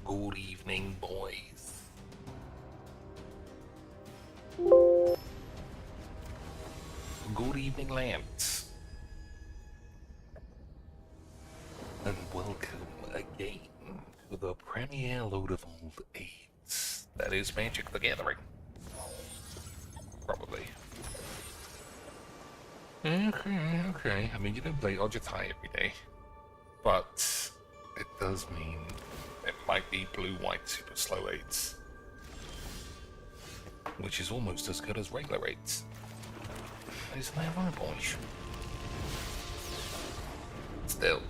Good evening, boys. Good evening, lads. And welcome again to the premier load of old aids. That is Magic the Gathering. Probably. Okay. I mean, you don't play Ojutai every day. But it does mean it might be blue-white super slow aids. Which is almost as good as regular aids. Isn't that right, boys? Still,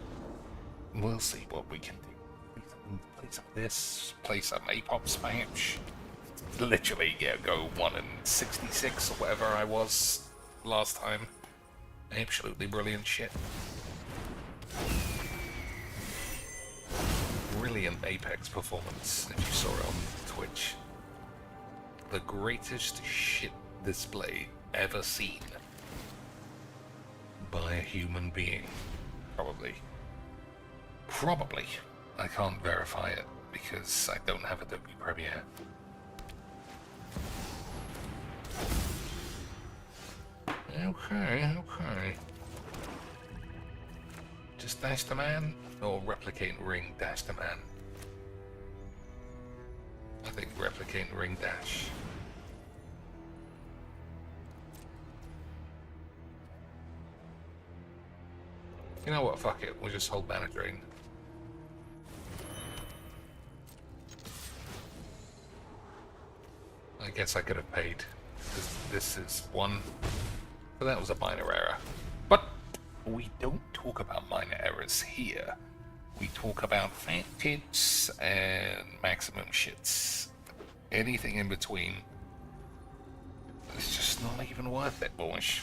we'll see what we can do. Play some of this, play some A-pop smash. Literally, yeah, go 1 and 66 or whatever I was last time. Absolutely brilliant shit. Brilliant Apex performance, if you saw it on Twitch. The greatest shit display ever seen by a human being. Probably. I can't verify it because I don't have Adobe Premiere. Okay. Just dash the man, or replicate ring dash the man? I think replicate ring dash. You know what, fuck it, we'll just hold mana drain. I guess I could have paid. This is one. But that was a minor error. But we don't talk about minor errors here. We talk about fat tits and maximum shits. Anything in between. It's just not even worth it, boys.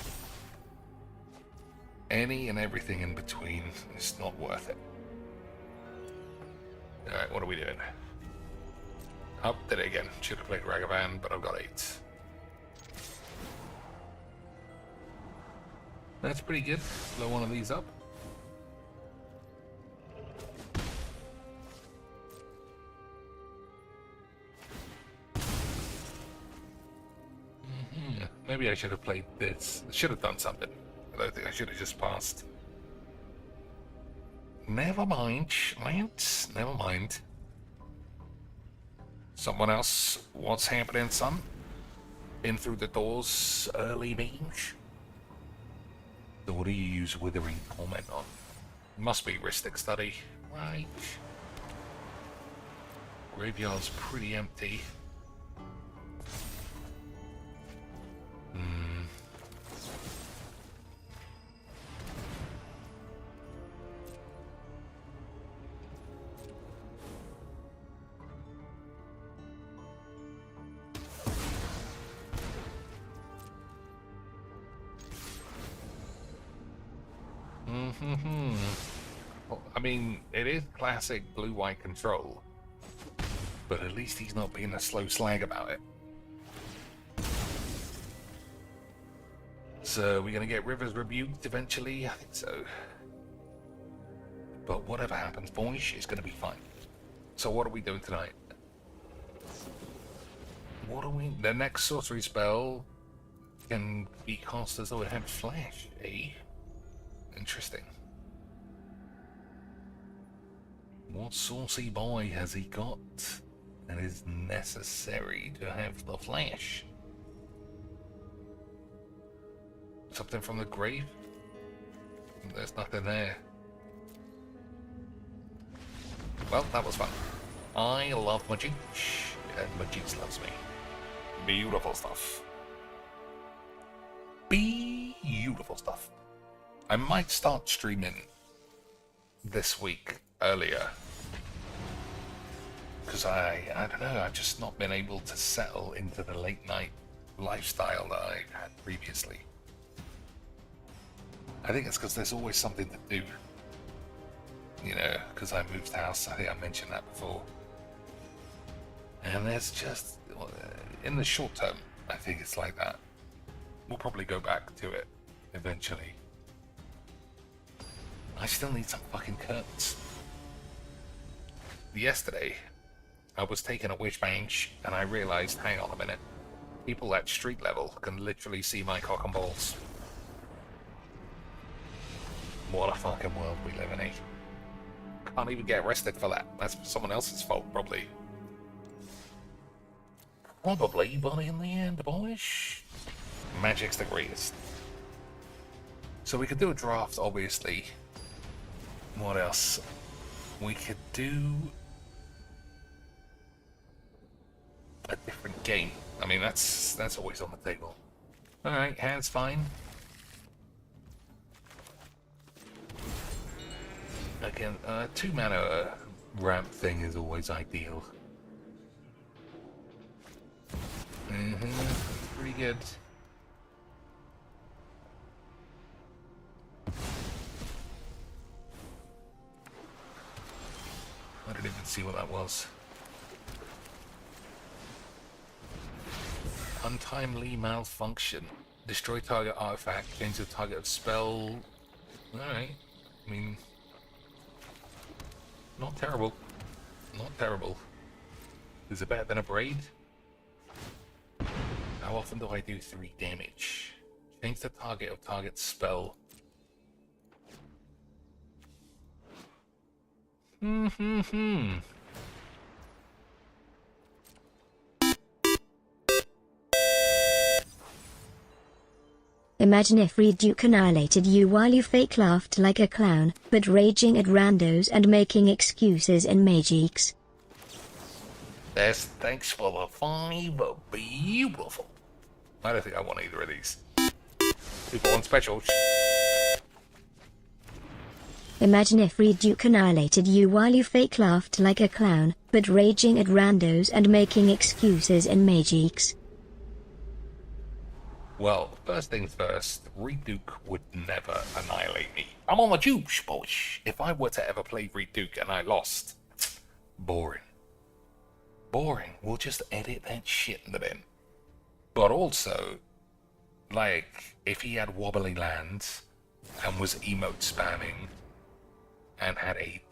Any and everything in between is not worth it. Alright, what are we doing? Up, did it again. Should have played Ragavan, but I've got 8. That's pretty good. Blow one of these up. Maybe I should have played this. I should have done something. I don't think I should have just passed. Never mind, lads. Never mind. Someone else, what's happening, son? In through the doors, early beans? So what do you use Withering Torment on? Must be Ristic Study, right? Graveyard's pretty empty. Well, I mean, it is classic blue-white control, but at least he's not being a slow slag about it. So, we're gonna get Rivers rebuked eventually? I think so. But whatever happens, boys, it's gonna be fine. So what are we doing tonight? The next sorcery spell can be cast as though it had flash, eh? Interesting. What saucy boy has he got that is necessary to have the flash? Something from the grave? There's nothing there. Well, that was fun. I love Majik, and Majik loves me. Beautiful stuff. Beautiful stuff. I might start streaming this week earlier. Because I don't know, I've just not been able to settle into the late night lifestyle that I had previously. I think it's because there's always something to do. You know, because I moved house, I think I mentioned that before. And there's just, in the short term, I think it's like that. We'll probably go back to it eventually. I still need some fucking curtains. Yesterday, I was taking a wish bench, and I realized, hang on a minute, people at street level can literally see my cock and balls. What a fucking world we live in, eh? Can't even get arrested for that. That's someone else's fault, probably. Probably, but in the end, boys, magic's the greatest. So we could do a draft, obviously. What else? We could do a different game. I mean, that's always on the table. Alright, hand's fine. Again, 2 mana ramp thing is always ideal. Pretty good. I didn't even see what that was. Untimely malfunction. Destroy target artifact, change the target of spell. Alright. I mean, not terrible. Not terrible. Is it better than a braid? How often do I do 3 damage? Change the target of target spell. Imagine if Reduke annihilated you while you fake laughed like a clown, but raging at randos and making excuses in Magix. Thanks for the 5 beautiful. I don't think I want either of these. People on special. Imagine if Reduke annihilated you while you fake laughed like a clown, but raging at randos and making excuses in Magix. Well, first things first, Reduke would never annihilate me. I'm on the juice, boys. If I were to ever play Reduke and I lost, boring. Boring. We'll just edit that shit in the bin. But also, like, if he had wobbly lands and was emote spamming and had 8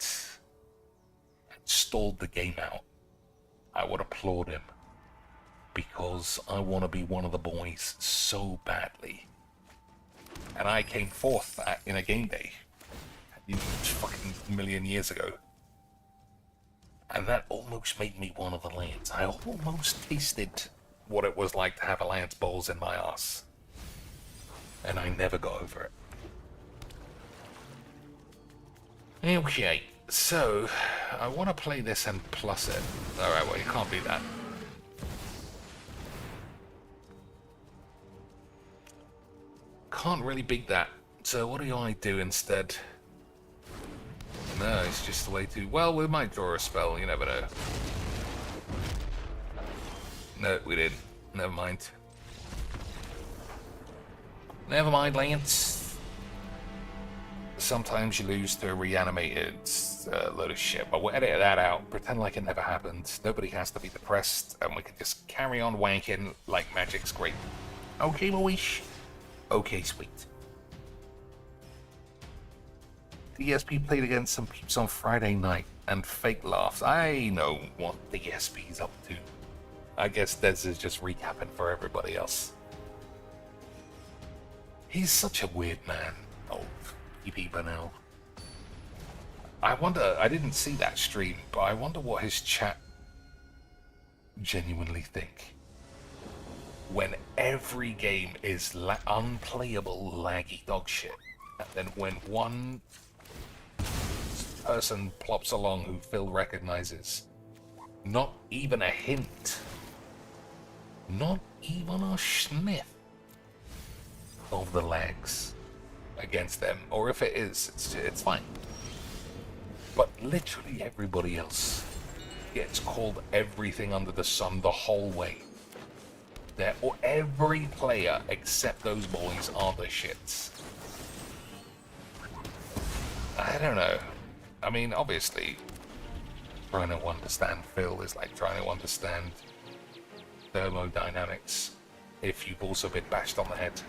and stalled the game out, I would applaud him. Because I want to be one of the boys so badly. And I came fourth in a game day. Fucking million years ago. And that almost made me one of the lads. I almost tasted what it was like to have alliance balls in my ass. And I never got over it. Okay, so I want to play this and plus it. Alright, well, you can't be that. Can't really beat that. So what do I do instead? No, it's just the way to... Well, we might draw a spell, you never know. No, we didn't. Never mind. Never mind, Lance. Sometimes you lose to a reanimated load of shit, but we'll edit that out. Pretend like it never happened. Nobody has to be depressed, and we can just carry on wanking like magic's great. Okay, boys. Okay, sweet. DSP played against some peeps on Friday night and fake laughs. I know what DSP's up to. I guess Dez is just recapping for everybody else. He's such a weird man. Oh, PP Banel. I wonder, I didn't see that stream, but I wonder what his chat genuinely think. When every game is unplayable, laggy dog shit, and then when one person plops along who Phil recognizes, not even a hint, not even a sniff of the lags against them, or if it is, it's fine. But literally everybody else gets called everything under the sun the whole way. Every player except those boys are the shits. I don't know. I mean, obviously, trying to understand Phil is like trying to understand thermodynamics if you've also been bashed on the head.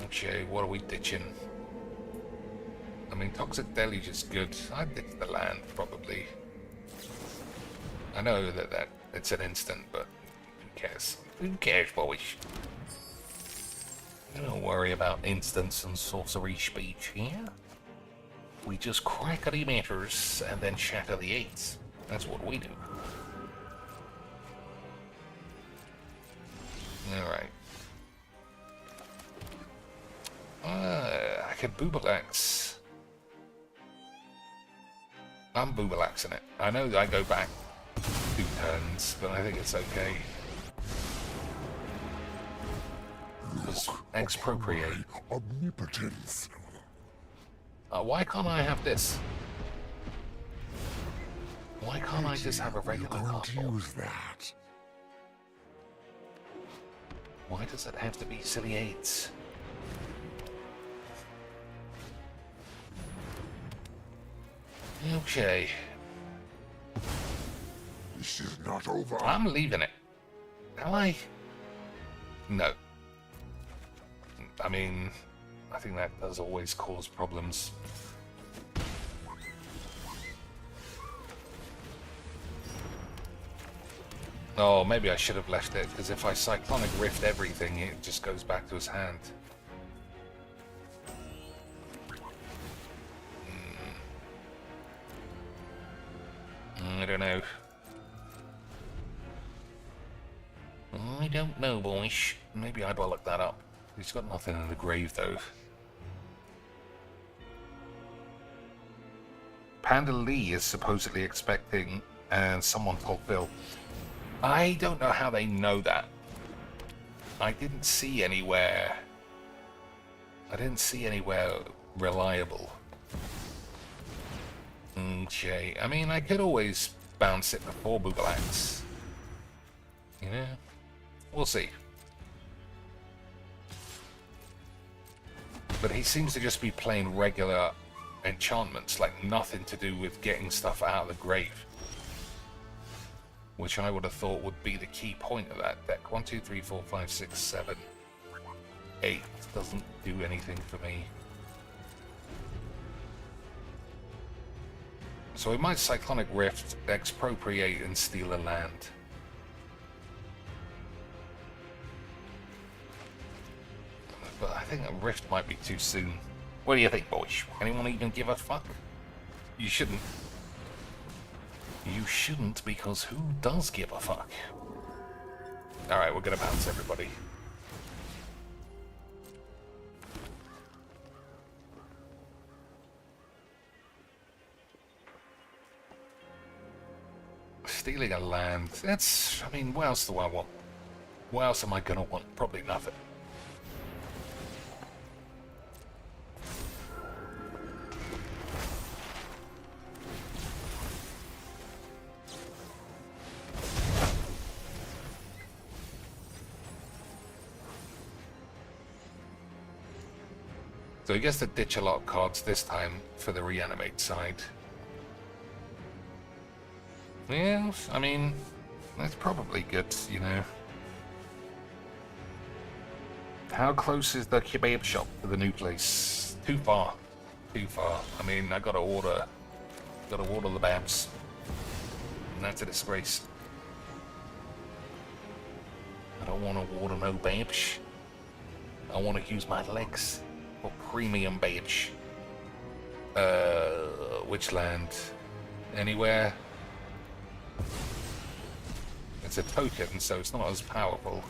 Okay, what are we ditching? I mean, Toxic Deluge is good. I'd ditch the land, probably. I know that it's an instant, but who cares? Who cares, boys? Don't worry about instants and sorcery speech here. We just crackety matters and then shatter the eights. That's what we do. Alright. I could Boobalax. I'm Boobalaxing it. I know that I go back 2 turns, but I think it's okay. Just expropriate. Omnipotence. Why can't I have this? Why can't I just have a regular You're going to cardboard? use that. Why does it have to be silly eights? Okay. This is not over. I'm leaving it. Am I? No. I mean, I think that does always cause problems. Oh, maybe I should have left it, because if I Cyclonic Rift everything, it just goes back to his hand. I don't know. I don't know, boys. Maybe I bollocked that up. He's got nothing in the grave, though. Panda Lee is supposedly expecting, and someone told Phil. I don't know how they know that. I didn't see anywhere. I didn't see anywhere reliable. Okay, I mean, I could always bounce it before Boobalax. You know? We'll see. But he seems to just be playing regular enchantments, like nothing to do with getting stuff out of the grave. Which I would have thought would be the key point of that deck. 1, 2, 3, 4, 5, 6, 7, 8 doesn't do anything for me. So we might Cyclonic Rift, expropriate, and steal a land. But I think a Rift might be too soon. What do you think, boys? Anyone even give a fuck? You shouldn't. You shouldn't, because who does give a fuck? Alright, we're gonna bounce everybody. Stealing a land. That's... I mean, what else do I want? What else am I gonna want? Probably nothing. So he gets to ditch a lot of cards this time for the reanimate side. Yeah, I mean, that's probably good, you know. How close is the kebab shop to the new place? Too far. Too far. I mean, I gotta order the babs. And that's a disgrace. I don't want to order no babs. I want to use my legs. For premium babes. Which land? Anywhere? It's a token, so it's not as powerful.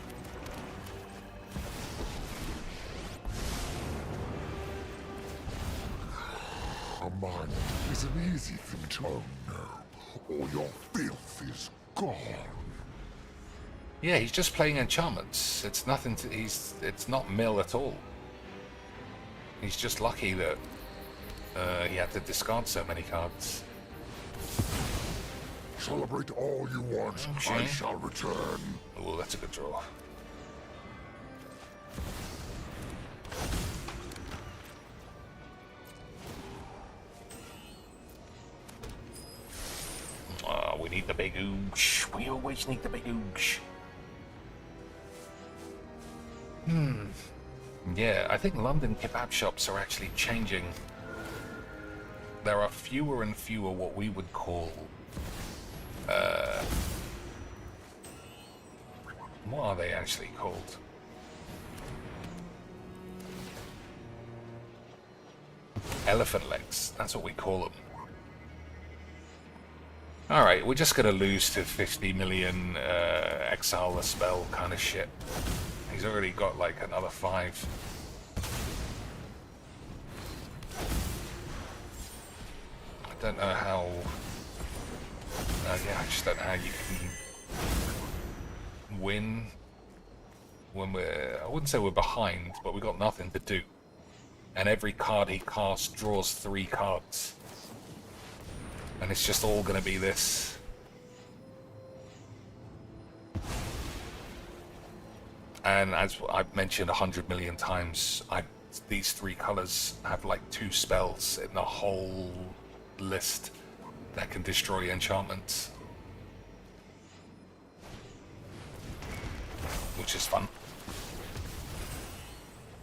A mind is an easy thing to own now, or your filth is gone. Yeah, he's just playing enchantments. It's nothing to... it's not mill at all. He's just lucky that he had to discard so many cards. Celebrate all you want. Okay. I shall return. Oh, that's a good draw. Oh, we need the big ooge. We always need the big ooge. Yeah, I think London kebab shops are actually changing there are fewer and fewer what we would call what are they actually called? Elephant legs. That's what we call them. Alright, we're just gonna lose to 50 million exile the spell kind of shit. He's already got like another 5. I don't know how... yeah, I just don't know how you can win when we're... I wouldn't say we're behind, but we've got nothing to do. And every card he casts draws 3 cards. And it's just all going to be this. And as I've mentioned 100 million times, these 3 colors have like 2 spells in the whole list that can destroy enchantments. Which is fun.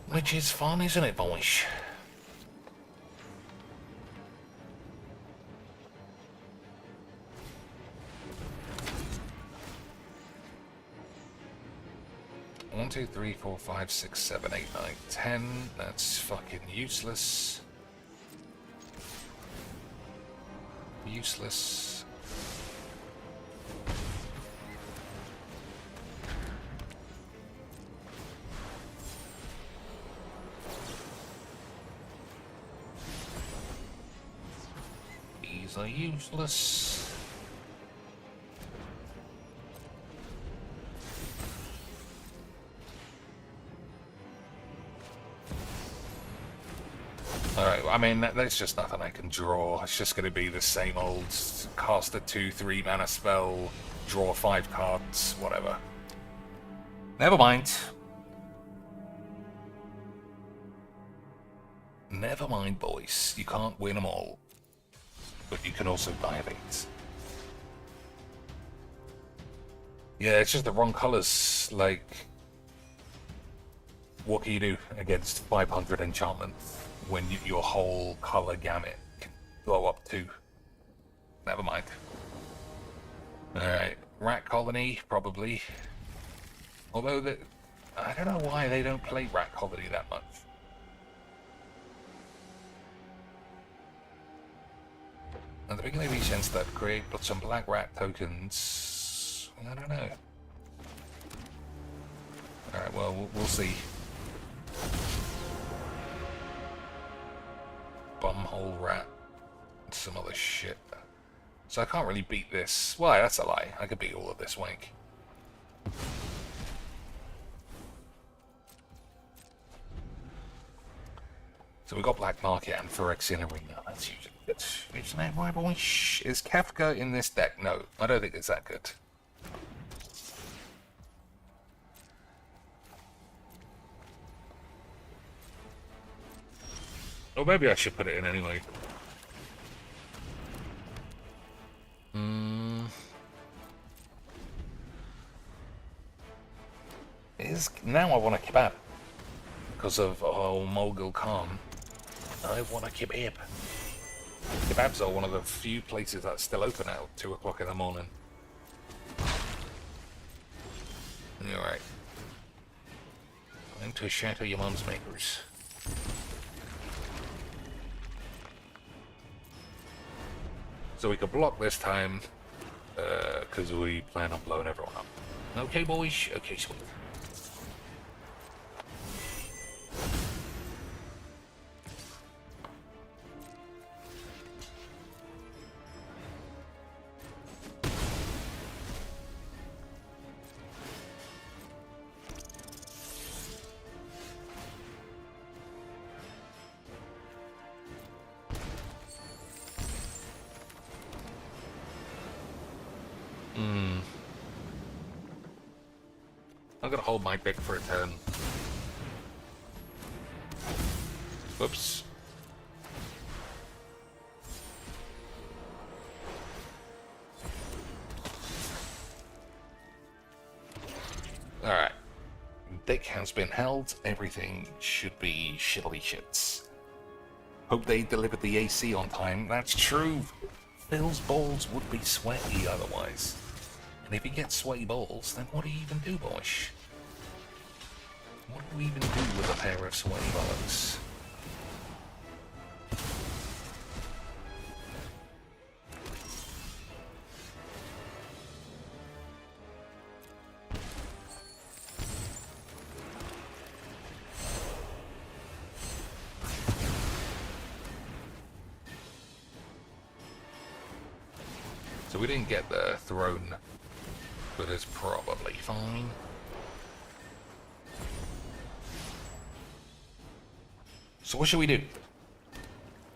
Which is fun, isn't it, boys? One, 2, 3, 4, 5, 6, 7, 8, 9, 10. That's fucking useless. Useless. These are useless. Alright, I mean, there's just nothing I can draw. It's just going to be the same old cast a 2-3 mana spell, draw 5 cards, whatever. Never mind. Never mind, boys. You can't win them all. But you can also die of 8. Yeah, it's just the wrong colours. Like, what can you do against 500 enchantments when your whole colour gamut can blow up to? Never mind. Alright, Rat Colony, probably. Although, I don't know why they don't play Rat Colony that much. At the beginning of each end step, put some black rat tokens. I don't know. Alright, well, we'll see. Bumhole rat. And some other shit. So I can't really beat this. Why, that's a lie. I could beat all of this wank. So we got Black Market and Phyrexian Arena. That's usually good. Isn't it, my boy? Is Kefka in this deck? No, I don't think it's that good. Or maybe I should put it in anyway. Now I want a kebab. Because of Mogul Khan. I want a kebab. Kebabs are one of the few places that's still open at 2 o'clock in the morning. Alright. Time to shatter your mum's makers. So we can block this time, because we plan on blowing everyone up. Okay, boys? Okay, sweet. I'm gonna hold my pick for a turn. Whoops. Alright. Deck has been held. Everything should be shittily shits. Hope they delivered the AC on time. That's true. Phil's balls would be sweaty otherwise. And if you get sweaty balls, then what do you even do, boys? What do we even do with a pair of sweaty bollocks? So we didn't get the throne, but it's probably fine. So what shall we do?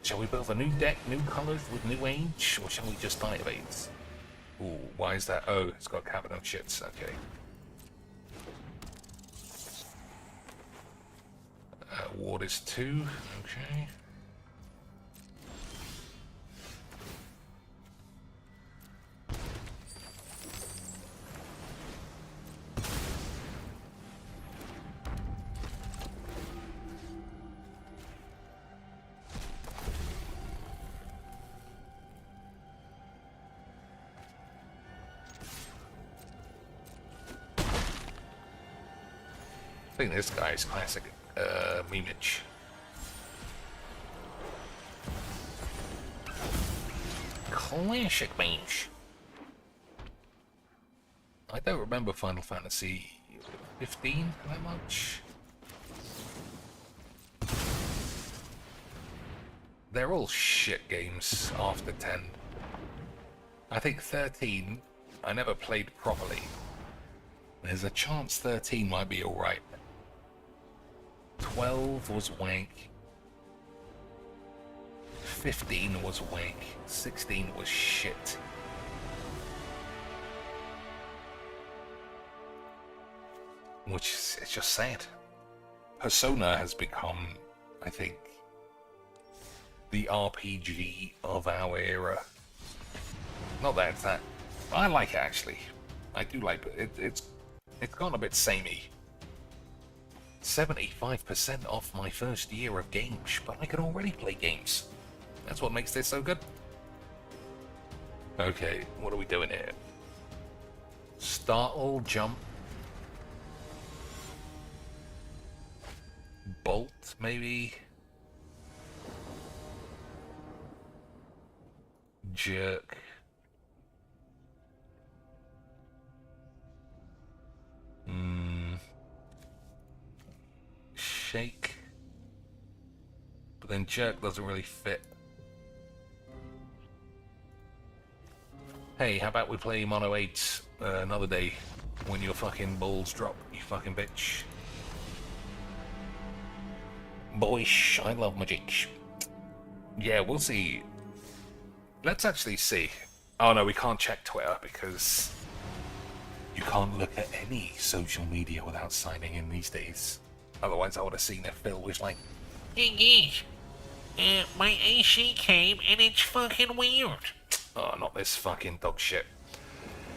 Shall we build a new deck, new colours with new age, or shall we just die of AIDS? Ooh, why is that? Oh, it's got cabinet shits, okay. Ward is 2, okay. I think this guy's classic memeage. Classic memes. I don't remember Final Fantasy 15 that much. They're all shit games after 10. I think 13 I never played properly. There's a chance 13 might be alright. 12 was wank. 15 was wank. 16 was shit. Which is, it's just sad. Persona has become, I think, the RPG of our era. Not that it's that. I like it actually. I do like it. It's gone a bit samey. 75% off my first year of games, but I can already play games. That's what makes this so good. Okay, what are we doing here? Startle, jump. Bolt, maybe? Jerk. Shake. But then jerk doesn't really fit. Hey, how about we play Mono 8 another day when your fucking balls drop, you fucking bitch. Boyish, I love magic. Yeah, we'll see. Let's actually see. Oh no, we can't check Twitter because you can't look at any social media without signing in these days. Otherwise I would have seen if Phil was like, Hey, my AC came and it's fucking weird. oh, not this fucking dog shit.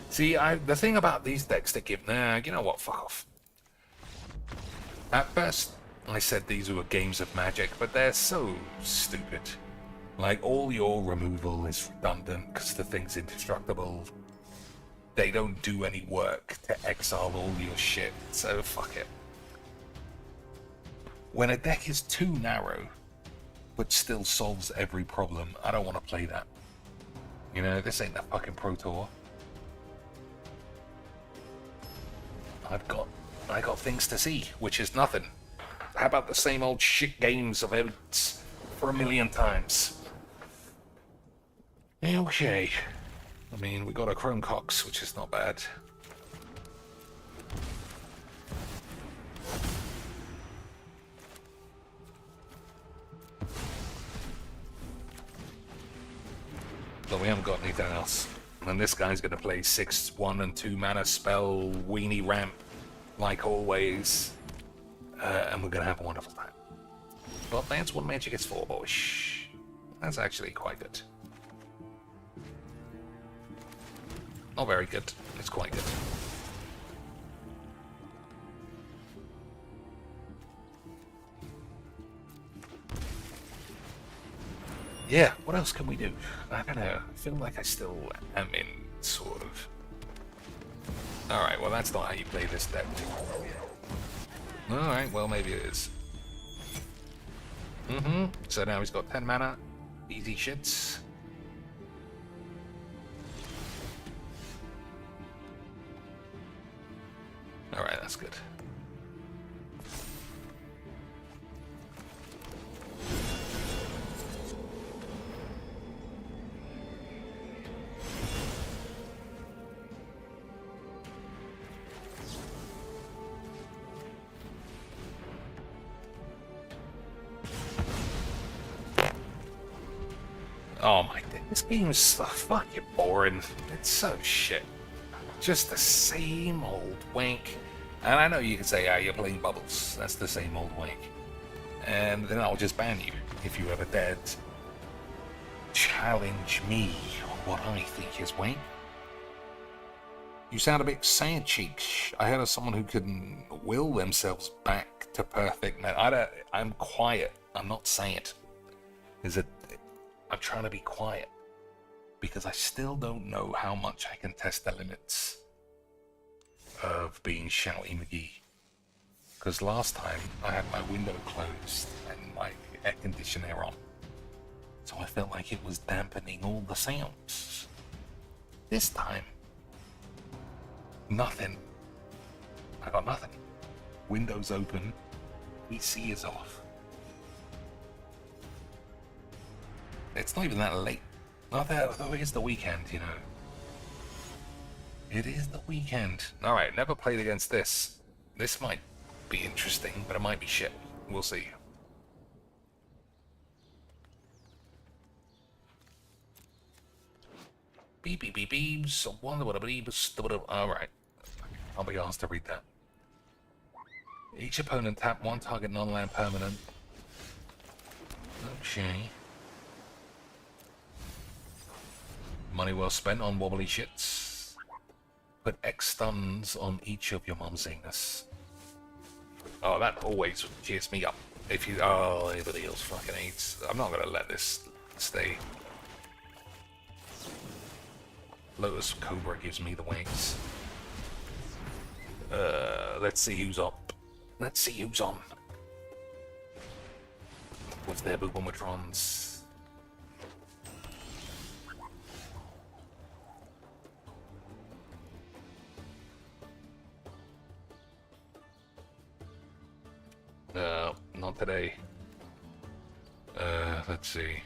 See, the thing about these decks that give, nah, you know what, fuck off. At first, I said these were games of magic, but they're so stupid. Like, all your removal is redundant because the thing's indestructible. They don't do any work to exile all your shit, so fuck it. When a deck is too narrow, but still solves every problem, I don't want to play that. You know, this ain't the fucking Pro Tour. I got things to see, which is nothing. How about the same old shit games of events for a million times? Okay. I mean, we got a Chrome Cox, which is not bad. But we haven't got anything else. And this guy's gonna play 6, 1 and 2 mana spell, weenie ramp, like always. And we're gonna have a wonderful time. But that's what magic is for, boys. That's actually quite good. Not very good, it's quite good. Yeah, what else can we do? I don't know. I feel like I still am in, sort of. Alright, well that's not how you play this deck. Alright, well maybe it is. So now he's got 10 mana. Easy shits. Alright, that's good. Oh my god, this game is so fucking boring. It's so shit. Just the same old wank. And I know you can say, you're playing Bubbles. That's the same old wank. And then I'll just ban you if you ever dared challenge me on what I think is wank. You sound a bit sand cheeks. I heard of someone who can will themselves back to perfect. I'm quiet. I'm not saying it. I'm trying to be quiet because I still don't know how much I can test the limits of being Shouty McGee. Because last time I had my window closed and my air conditioner on, so I felt like it was dampening all the sounds. This time, nothing. I got nothing. Windows open, PC is off. It's not even that late. Not that, though it is the weekend, you know. It is the weekend. Alright, never played against this. This might be interesting, but it might be shit. We'll see. Beep beep beep beeps. Alright. I'll be asked to read that. Each opponent tap one target non-land permanent. Okay. Money well spent on wobbly shits. Put X stuns on each of your mum's anus. Oh, that always cheers me up. If you, anybody else fucking hates. I'm not gonna let this stay. Lotus Cobra gives me the wings. Let's see who's up. Let's see who's on. With their Boobomatrons. Not today. Let's see.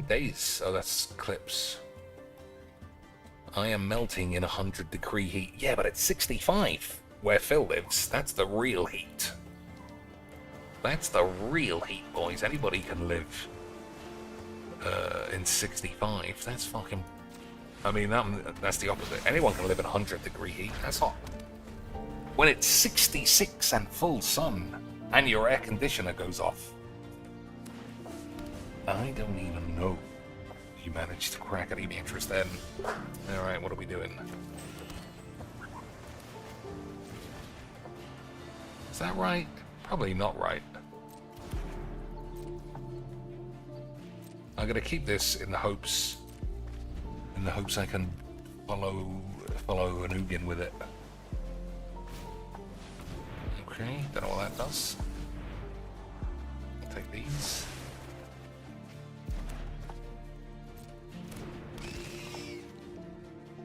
Days. Oh, that's clips. I am melting in 100-degree heat. Yeah, but it's 65 where Phil lives. That's the real heat. That's the real heat, boys. Anybody can live in 65. That's fucking... I mean, that's the opposite. Anyone can live in 100-degree heat. That's hot. When it's 66 and full sun and your air conditioner goes off. I don't even know. You managed to crack any interest then. Alright, what are we doing? Is that right? Probably not right. I'm gonna keep this in the hopes I can follow an Ugin with it. Okay, don't know what that does. I'll take these.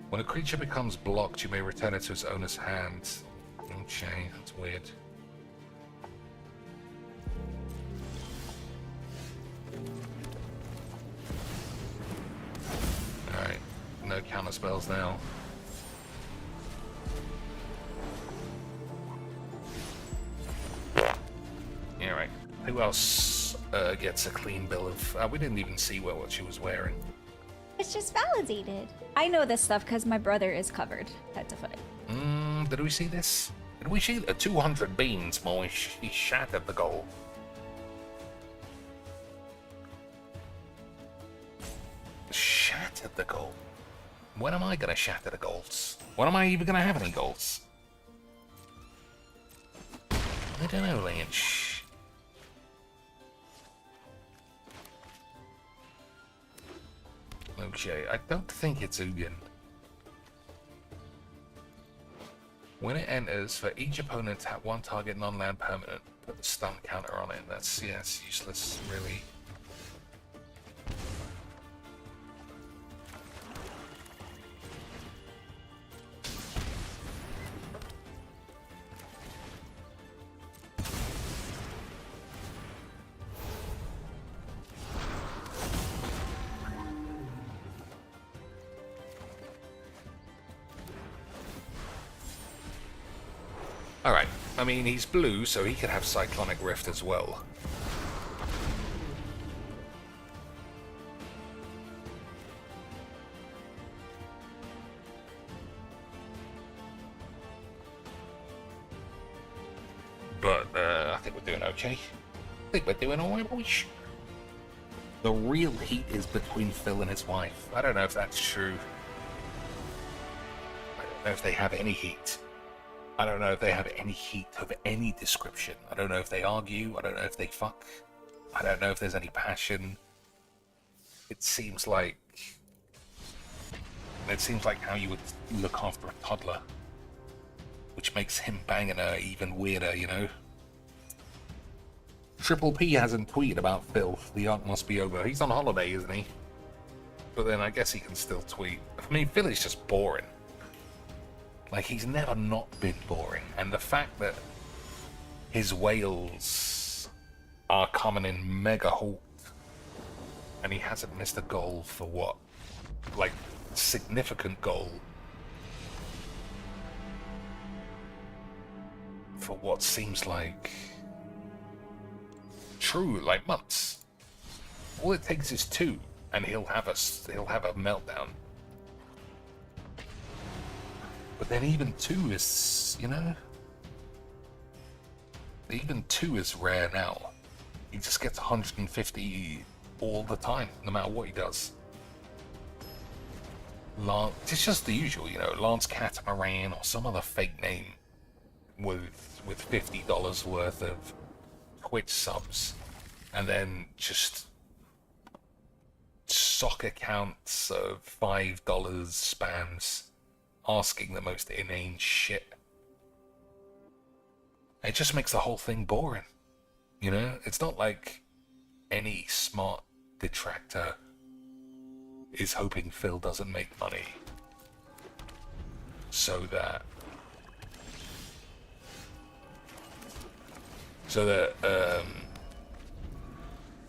When a creature becomes blocked, you may return it to its owner's hand. Okay, that's weird. Alright, no counter spells now. Alright, who else gets a clean bill of... we didn't even see what she was wearing. It's just validated. I know this stuff because my brother is covered head to foot. Did we see this? Did we see the 200 beans when he shattered the goal? Shattered the goal? When am I gonna shatter the goals? When am I even gonna have any goals? I don't know, Lynch. Okay, I don't think it's Ugin. When it enters, for each opponent, tap one target non-land permanent. Put the stun counter on it. That's, yeah, it's useless, really. Alright, I mean, he's blue, so he could have Cyclonic Rift as well. But, I think we're doing okay. I think we're doing alright, boys. The real heat is between Phil and his wife. I don't know if that's true. I don't know if they have any heat. I don't know if they have any heat of any description. I don't know if they argue. I don't know if they fuck. I don't know if there's any passion. It seems like how you would look after a toddler, which makes him banging her even weirder, you know? Triple P hasn't tweeted about Phil. The arc must be over. He's on holiday, isn't he? But then I guess he can still tweet. I mean, Phil is just boring. Like, he's never not been boring. And the fact that his whales are coming in mega halt and he hasn't missed a goal for what? Like, significant goal. For what seems like true, like months. All it takes is 2 and he'll have a meltdown. But then even 2 is, you know, even 2 is rare now. He just gets 150 all the time, no matter what he does. It's just the usual, you know, Lance Catamaran or some other fake name with $50 worth of Twitch subs, and then just sock accounts of $5 spams asking the most inane shit. It just makes the whole thing boring. You know, it's not like any smart detractor is hoping Phil doesn't make money so that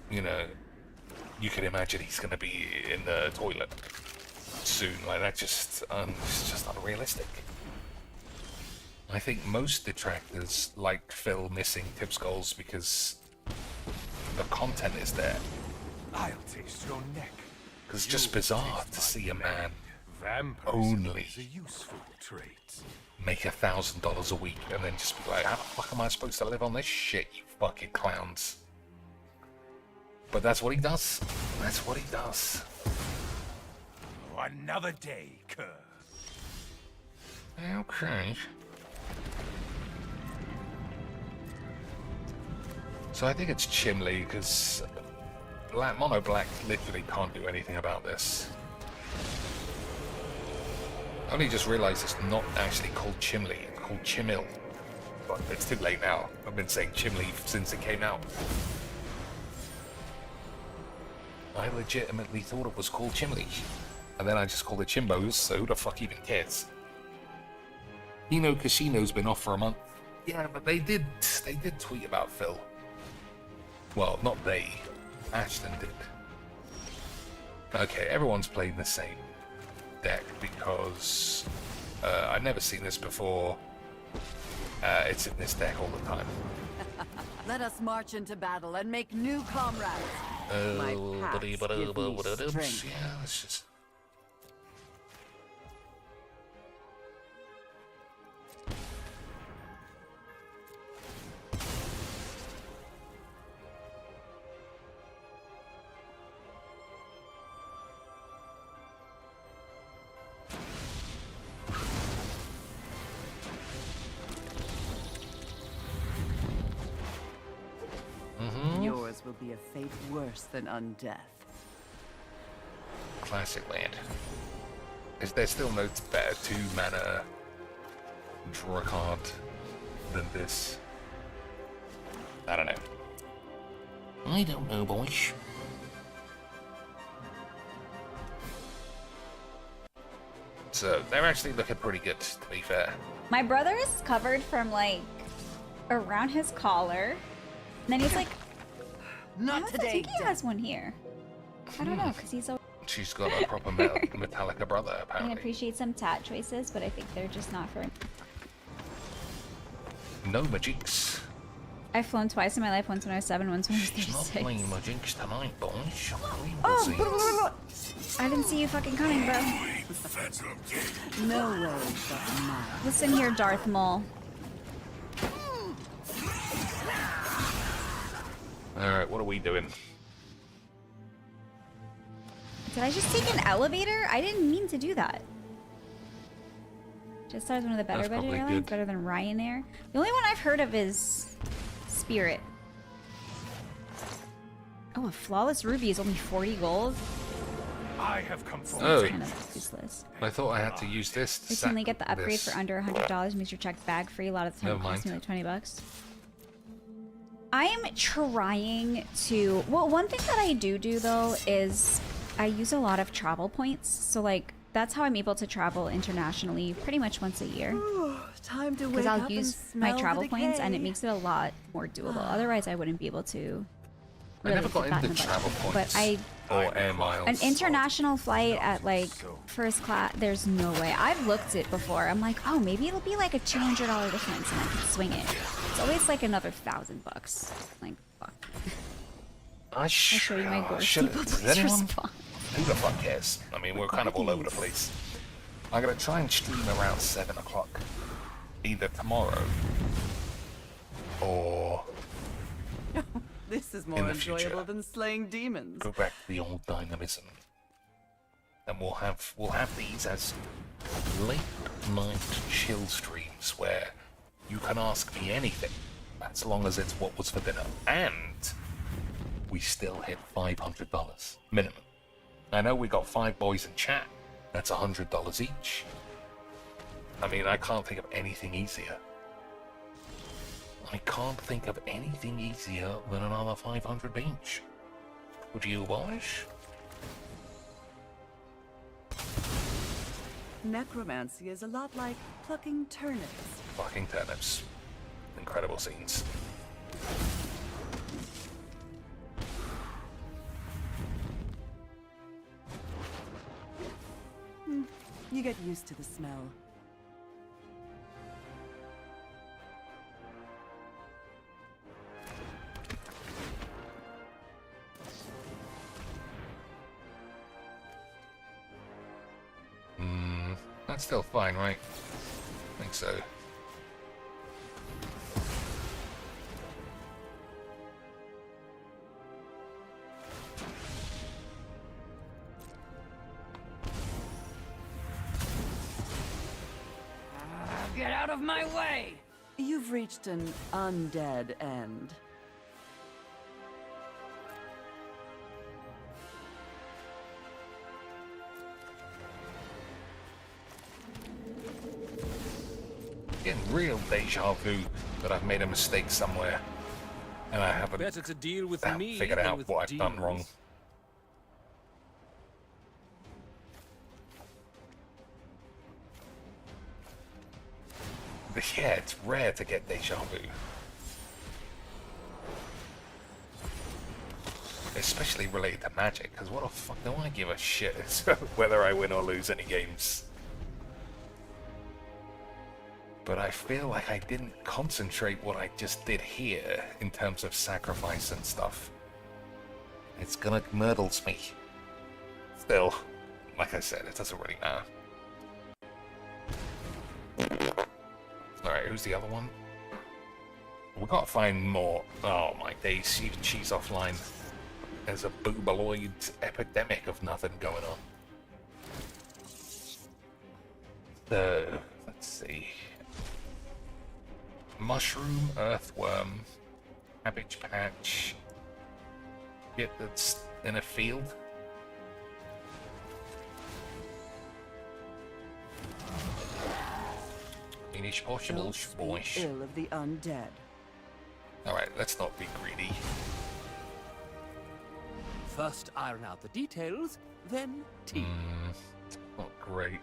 you know, you can imagine he's going to be in the toilet soon. Like, that's just it's just unrealistic. I think most detractors like Phil missing tips goals because the content is there. I'll taste your neck. Because it's just bizarre to see a man Vampirism only is a useful trait. make $1,000 a week and then just be like, how the fuck am I supposed to live on this shit, you fucking clowns? But that's what he does. That's what he does. Another day, cur. Okay. So I think it's Chimley, because Mono Black literally can't do anything about this. I only just realised it's not actually called Chimley, it's called Chimil. But it's too late now. I've been saying Chimley since it came out. I legitimately thought it was called Chimley. And then I just called it Chimbos, so who the fuck even cares? Kino Casino's been off for a month. Yeah, but they did tweet about Phil. Well, not they. Ashton did. Okay, everyone's playing the same deck because I've never seen this before. It's in this deck all the time. Let us march into battle and make new comrades. My past give me strength. Yeah, let's just... be a fate worse than undeath. Classic land. Is there still no better 2-mana draw a card than this? I don't know. I don't know, boys. So they're actually looking pretty good, to be fair. My brother is covered from like around his collar, and then he's like, Not I today. think he has one here. I don't know, because he's so. She's got a proper Metallica brother, I can apparently. appreciate some tat choices, but I think they're just not for. No magics. I've flown twice in my life. Once when I was 7, once when I was She's not 36. playing magics tonight, boys. Oh, I didn't see you fucking coming, bro. No way but mine. Listen here, Darth Maul. Alright, what are we doing? Did I just take an elevator? I didn't mean to do that. Just thought it was one of the better That's budget probably airlines, good. better than Ryanair. The only one I've heard of is Spirit. Oh, a flawless ruby is only 40 gold. I have come for Oh. Kind of useless. I thought I had to use this to It's only sack get the upgrade this. for under $100. Makes your check bag free. A lot of the time Never it costs me mind. like 20 bucks. I am trying to. Well, one thing that I do though is I use a lot of travel points. So like that's how I'm able to travel internationally pretty much once a year. Time to Because wake I'll up use and my smell travel the points and it decay. makes it a lot more doable. Otherwise, I wouldn't be able to. I never really got fit that into in the budget. travel points. But I Or air miles. an international flight at like first class, there's no way. I've looked it before. I'm like, oh, maybe it'll be like a $200 difference and I can swing it. It's always like another $1,000. Like, fuck. I I'll show you my gore should steeple Does please anyone? respond. Who the fuck cares? I mean, we're kind of all over the place. I'm gonna try and stream around 7 o'clock. Either tomorrow or This is in more the future. enjoyable than slaying demons. go back to the old dynamism. And we'll have these as late night chill streams where you can ask me anything as long as it's what was for dinner. And we still hit $500 minimum. I know we got 5 boys in chat. That's $100 each. I mean, I can't think of anything easier. I can't think of anything easier than another 500 each. Would you, boys? Necromancy is a lot like plucking turnips. Fucking turnips. Incredible scenes. You get used to the smell. That's still fine, right? I think so. Get out of my way! You've reached an undead end. Getting real deja vu that I've made a mistake somewhere. And I haven't Better to deal with me figured than out with what I've done demons. wrong. But yeah, it's rare to get deja vu. Especially related to magic, because what the fuck do I give a shit whether I win or lose any games? But I feel like I didn't concentrate what I just did here in terms of sacrifice and stuff. It's gonna myrtles me. Still, like I said, it doesn't really matter. Alright, who's the other one? We gotta find more. Oh my days, even she's offline. There's a boobaloid epidemic of nothing going on. So, let's see. Mushroom, earthworm, cabbage patch, shit that's in a field. Finish possible, Don't speak boys. ill of the undead. Alright, let's not be greedy. First iron out the details, then tea. Not great.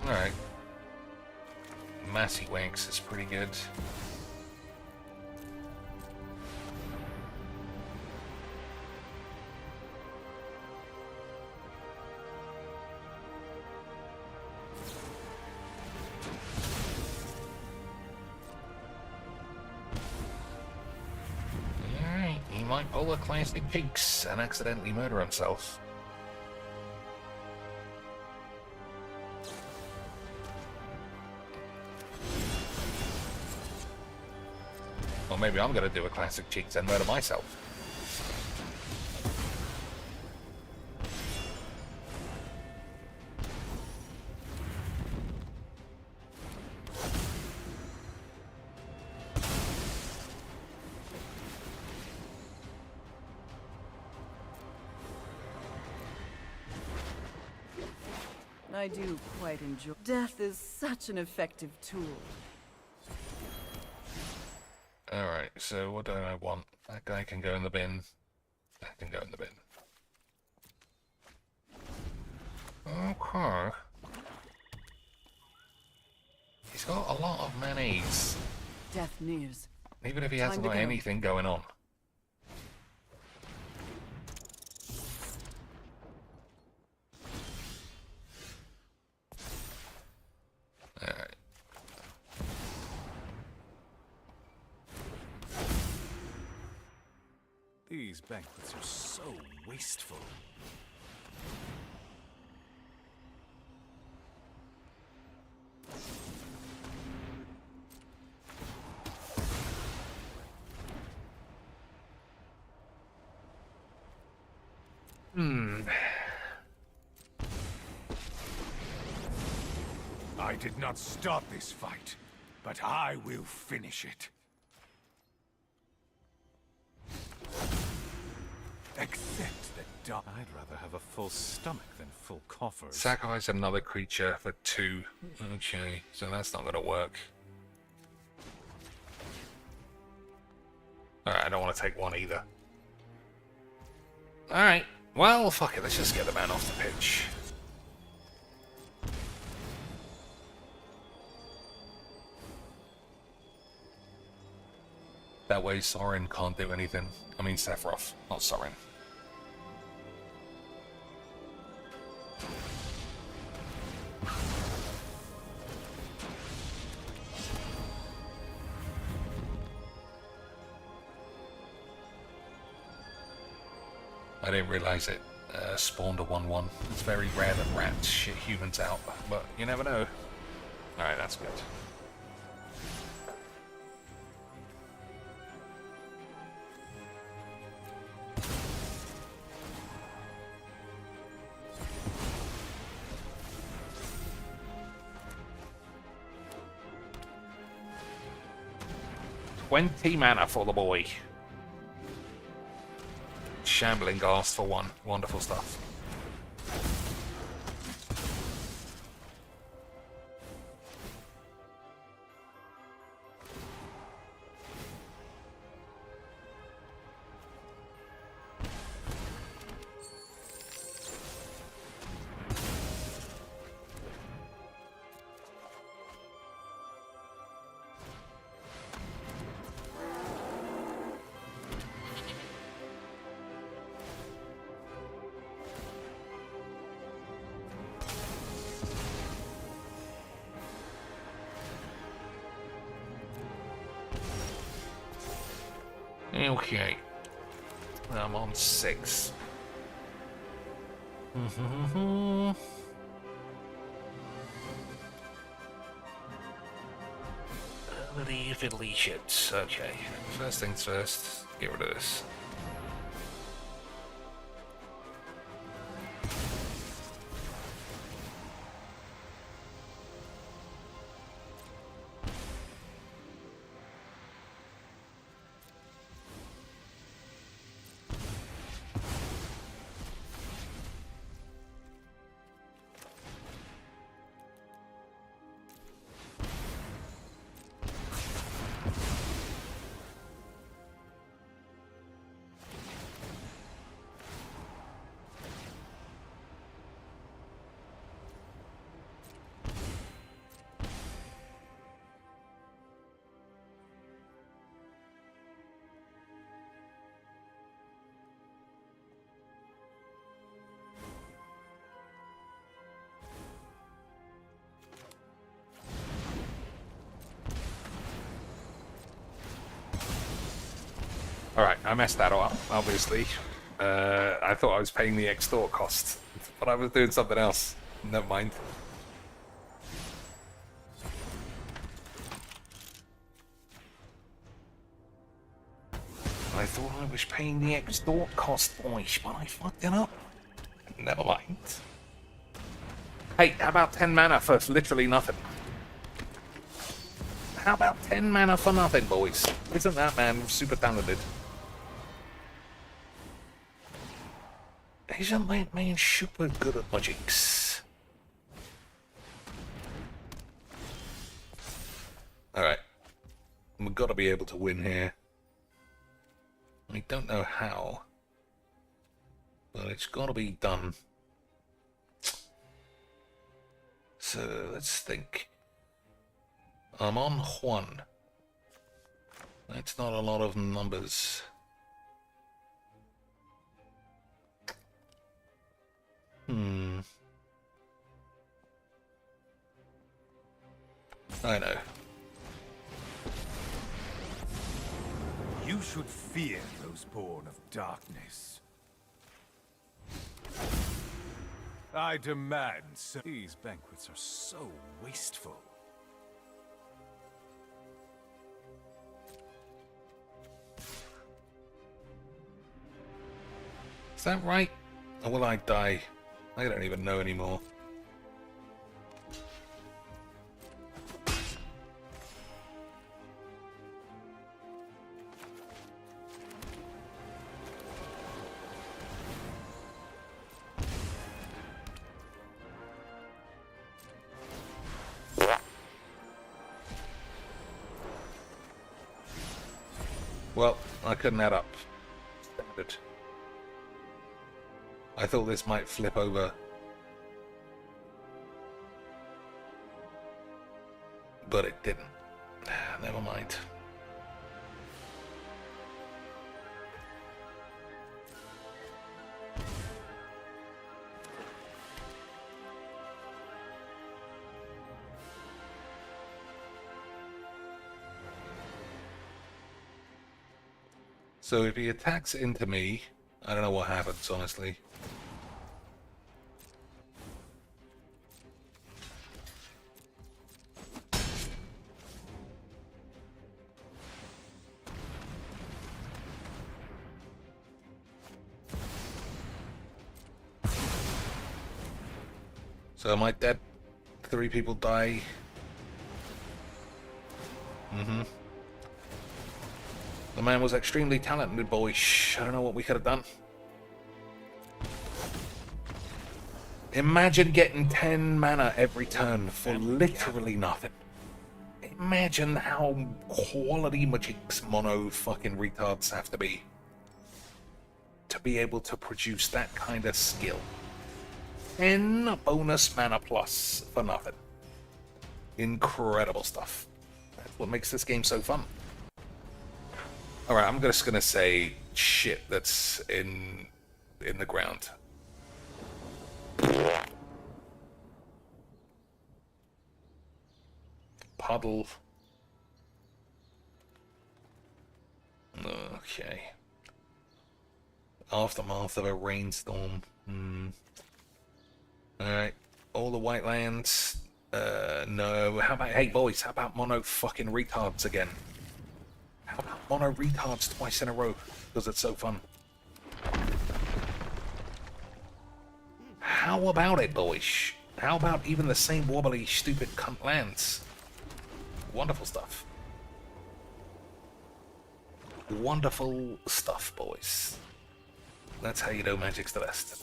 Alright. Massy Wanks is pretty good. Alright, he might pull a classic Jinx and accidentally murder himself. Or maybe I'm gonna do a classic Jinx and murder myself. I do quite enjoy. Death is such an effective tool. Alright, so what do I want? That guy can go in the bin. That can go in the bin. Okay. He's got a lot of mayonnaise, Death nears. even if he Time hasn't to got go. anything going on. Alright. These banquets are so wasteful. I did not start this fight, but I will finish it. Accept the dark. I'd rather have a full stomach than full coffers. Sacrifice another creature for 2. Okay, so that's not gonna work. Alright, I don't want to take one either. Alright, well, fuck it, let's just get the man off the pitch. That way Sorin can't do anything. I mean Sephiroth, not Sorin. I didn't realize it spawned a 1-1. It's very rare that rats shit humans out, but you never know. Alright, that's good. $20 mana for the boy. Shambling Ghast for 1. Wonderful stuff. Okay. I'm on 6. Fiddly fiddly shit. Okay. First things first, get rid of this. Alright, I messed that up, obviously. I thought I was paying the extort cost, but I was doing something else. Never mind. I thought I was paying the extort cost, boys, but I fucked it up. Never mind. Hey, how about 10 mana for literally nothing? How about 10 mana for nothing, boys? Isn't that man super talented? Isn't that man super good at magics? Alright. We've got to be able to win here. I don't know how, but it's got to be done. So let's think. I'm on whun. That's not a lot of numbers. I know. You should fear those born of darkness. I demand these banquets are so wasteful. Is that right? Or will I die? I don't even know anymore. Well, I couldn't add up. Standard. I thought this might flip over. But it didn't. Never mind. So if he attacks into me, I don't know what happens, honestly. So am I dead? 3 people die. The man was extremely talented, boys. I don't know what we could have done. Imagine getting 10 mana every turn for literally nothing. Imagine how quality magics mono fucking retards have to be able to produce that kind of skill. 10 bonus mana plus for nothing. Incredible stuff. That's what makes this game so fun. Alright, I'm just gonna say shit that's in the ground. Puddle. Okay. Aftermath of a rainstorm. Alright. All the white lands. No. How about, hey boys, how about mono fucking retards again? How about mono retards twice in a row? Because it's so fun. How about it, boys? How about even the same wobbly, stupid cunt lands? Wonderful stuff. Wonderful stuff, boys. That's how you know Magic's the best.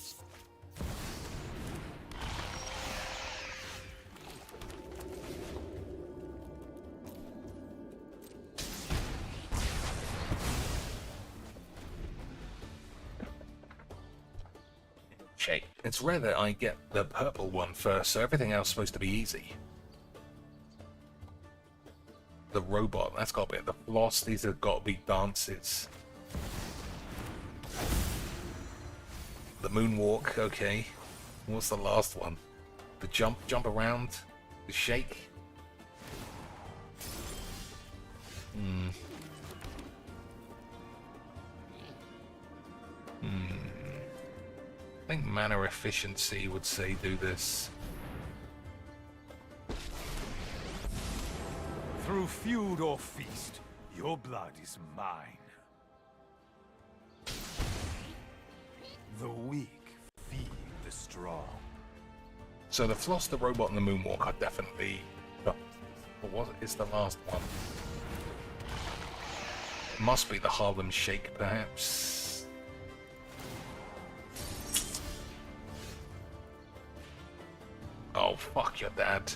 It's rare that I get the purple one first, so everything else is supposed to be easy. The robot, that's got to be it. The floss, these have got to be dances. The moonwalk, okay. What's the last one? The jump around, the shake. think mana efficiency would say do this. Through feud or feast, your blood is mine. The weak feed the strong. So the Floss, the Robot, and the Moonwalk are definitely... Oh, what is the last one? It must be the Harlem Shake, perhaps. Oh, fuck your dad.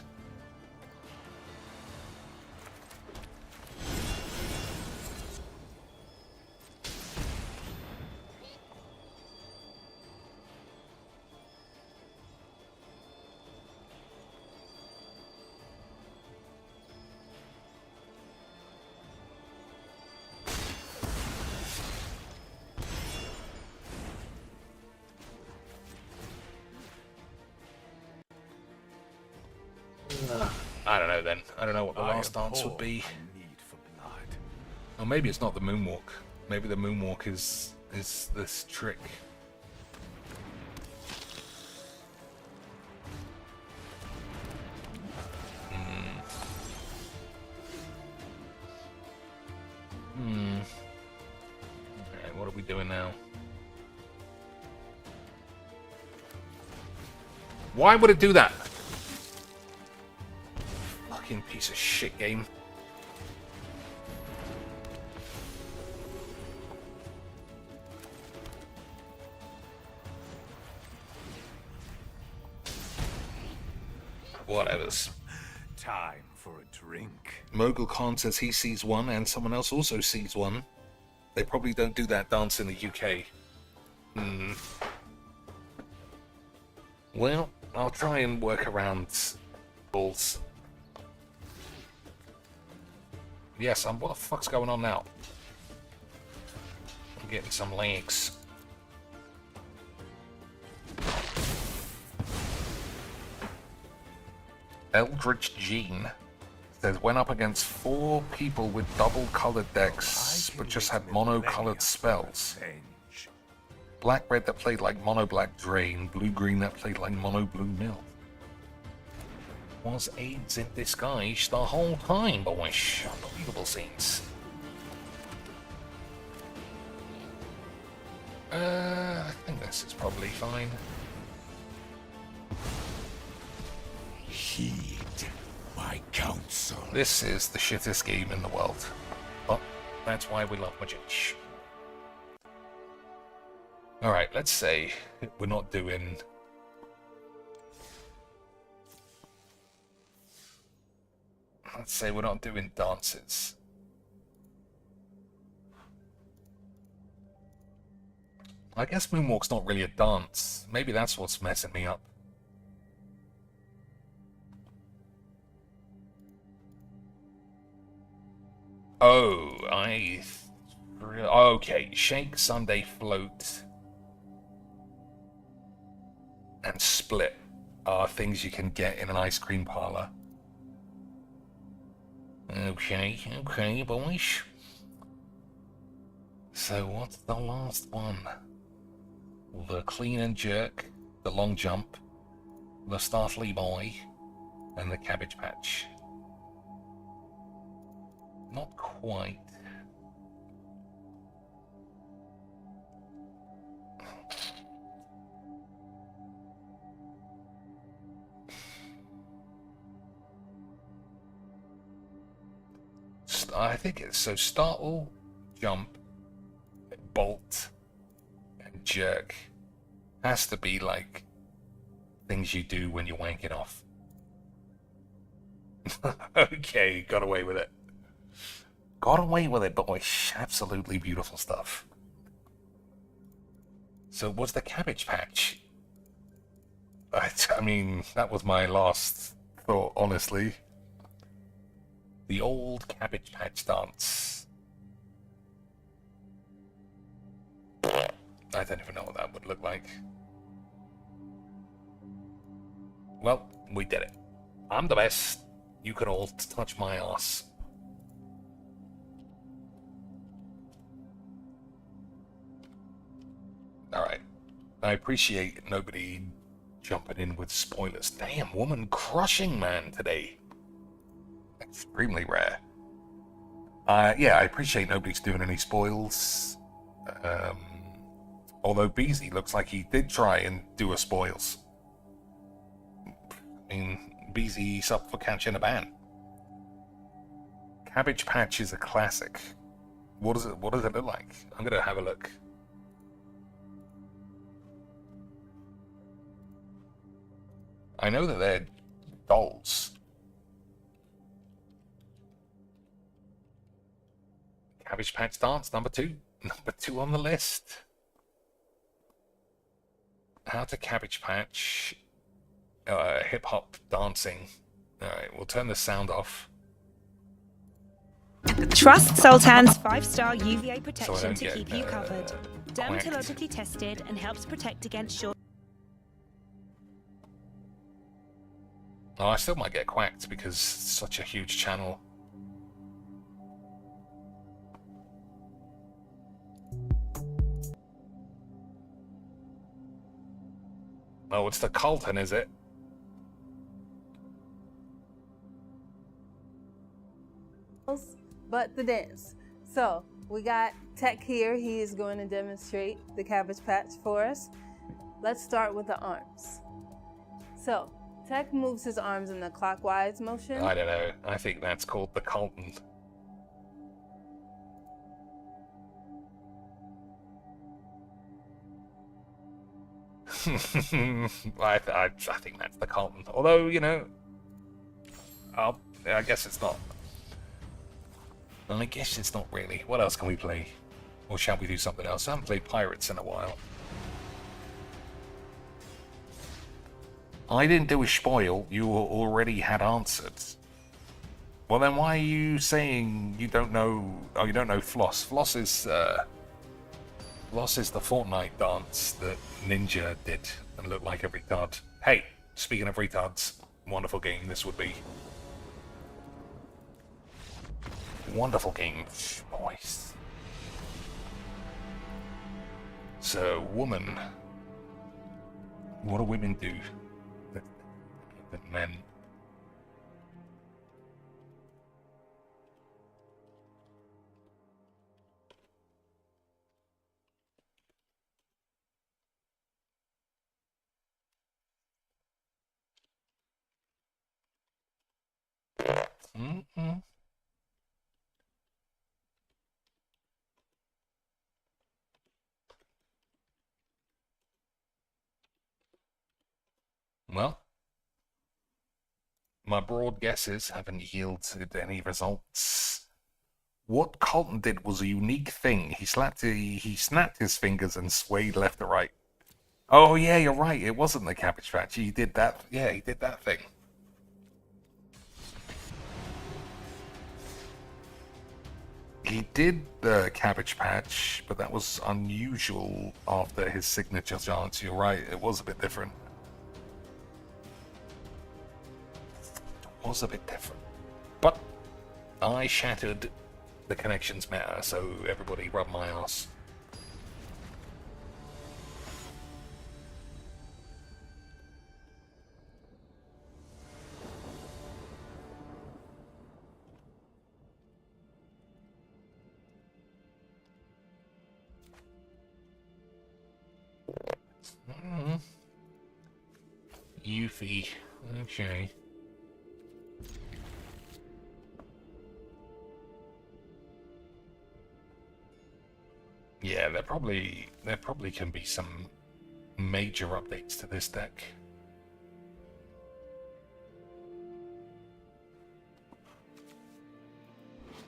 I don't know then. I don't know what the last dance would be. Need for blood. Or maybe it's not the Moonwalk. Maybe the Moonwalk is this trick. Alright, what are we doing now? Why would it do that? Fucking piece of shit game. Whatevers. Time for a drink. Mogul Khan says he sees one and someone else also sees one. They probably don't do that dance in the UK. Well, I'll try and work around balls. Yes, what the fuck's going on now? I'm getting some legs. Eldritch Jean says went up against 4 people with double-colored decks, but just had mono-colored spells. Black-red that played like mono-black Drain, blue-green that played like mono-blue Mill. Was AIDS in disguise the whole time, boys. Unbelievable scenes. I think this is probably fine. Heed my counsel. This is the shittest game in the world. But that's why we love Magich. Alright, let's say we're not doing... Let's say we're not doing dances. I guess Moonwalk's not really a dance. Maybe that's what's messing me up. Oh, okay, Shake, Sunday, Float, and Split are things you can get in an ice cream parlor. Okay, boys. So what's the last one? The Clean and Jerk, the Long Jump, the Startly Boy, and the Cabbage Patch. Not quite. I think it's so Startle, Jump, Bolt, and Jerk has to be like things you do when you're wanking off. Okay, got away with it. Got away with it, boys. Absolutely beautiful stuff. So what's the Cabbage Patch? I mean, that was my last thought, honestly. The old Cabbage Patch dance. I don't even know what that would look like. Well, we did it. I'm the best. You can all touch my ass. Alright. I appreciate nobody jumping in with spoilers. Damn, woman crushing man today. Extremely rare. Yeah, I appreciate nobody's doing any spoils. Although Beezy looks like he did try and do a spoils. I mean, Beezy's up for catching a ban. Cabbage Patch is a classic. What does it look like? I'm gonna have a look. I know that they're dolls. Cabbage Patch Dance, number 2. Number 2 on the list. How to Cabbage Patch. Hip-hop dancing. Alright, we'll turn the sound off. Trust Sultan's 5-star UVA protection to get, keep you covered. quacked. Dermatologically tested and helps protect against short. Oh, I still might get quacked because it's such a huge channel. Oh, it's the Carlton, is it? But the dance. So we got Tech here. He is going to demonstrate the Cabbage Patch for us. Let's start with the arms. So Tech moves his arms in the clockwise motion. I don't know. I think that's called the Carlton. I think that's the Carlton. Although, you know, I guess it's not. I guess it's not really. What else can we play? Or shall we do something else? I haven't played Pirates in a while. I didn't do a spoil. You already had answered. Well, then why are you saying you don't know... Oh, you don't know Floss. Floss is the Fortnite dance that Ninja did and looked like a retard. Hey, speaking of retards, wonderful game this would be. Wonderful game, boys. So, woman. What do women do that men? Mm-hmm. Well, my broad guesses haven't yielded any results. What Colton did was a unique thing. He snapped his fingers and swayed left to right. Oh yeah, you're right. It wasn't the Cabbage Patch. He did that. Yeah, he did that thing. He did the Cabbage Patch, but that was unusual after his signature dance. You're right. It was a bit different. Was a bit different, but I shattered the connections matter, so everybody rub my ass. Yuffie, okay. Yeah, there probably can be some major updates to this deck.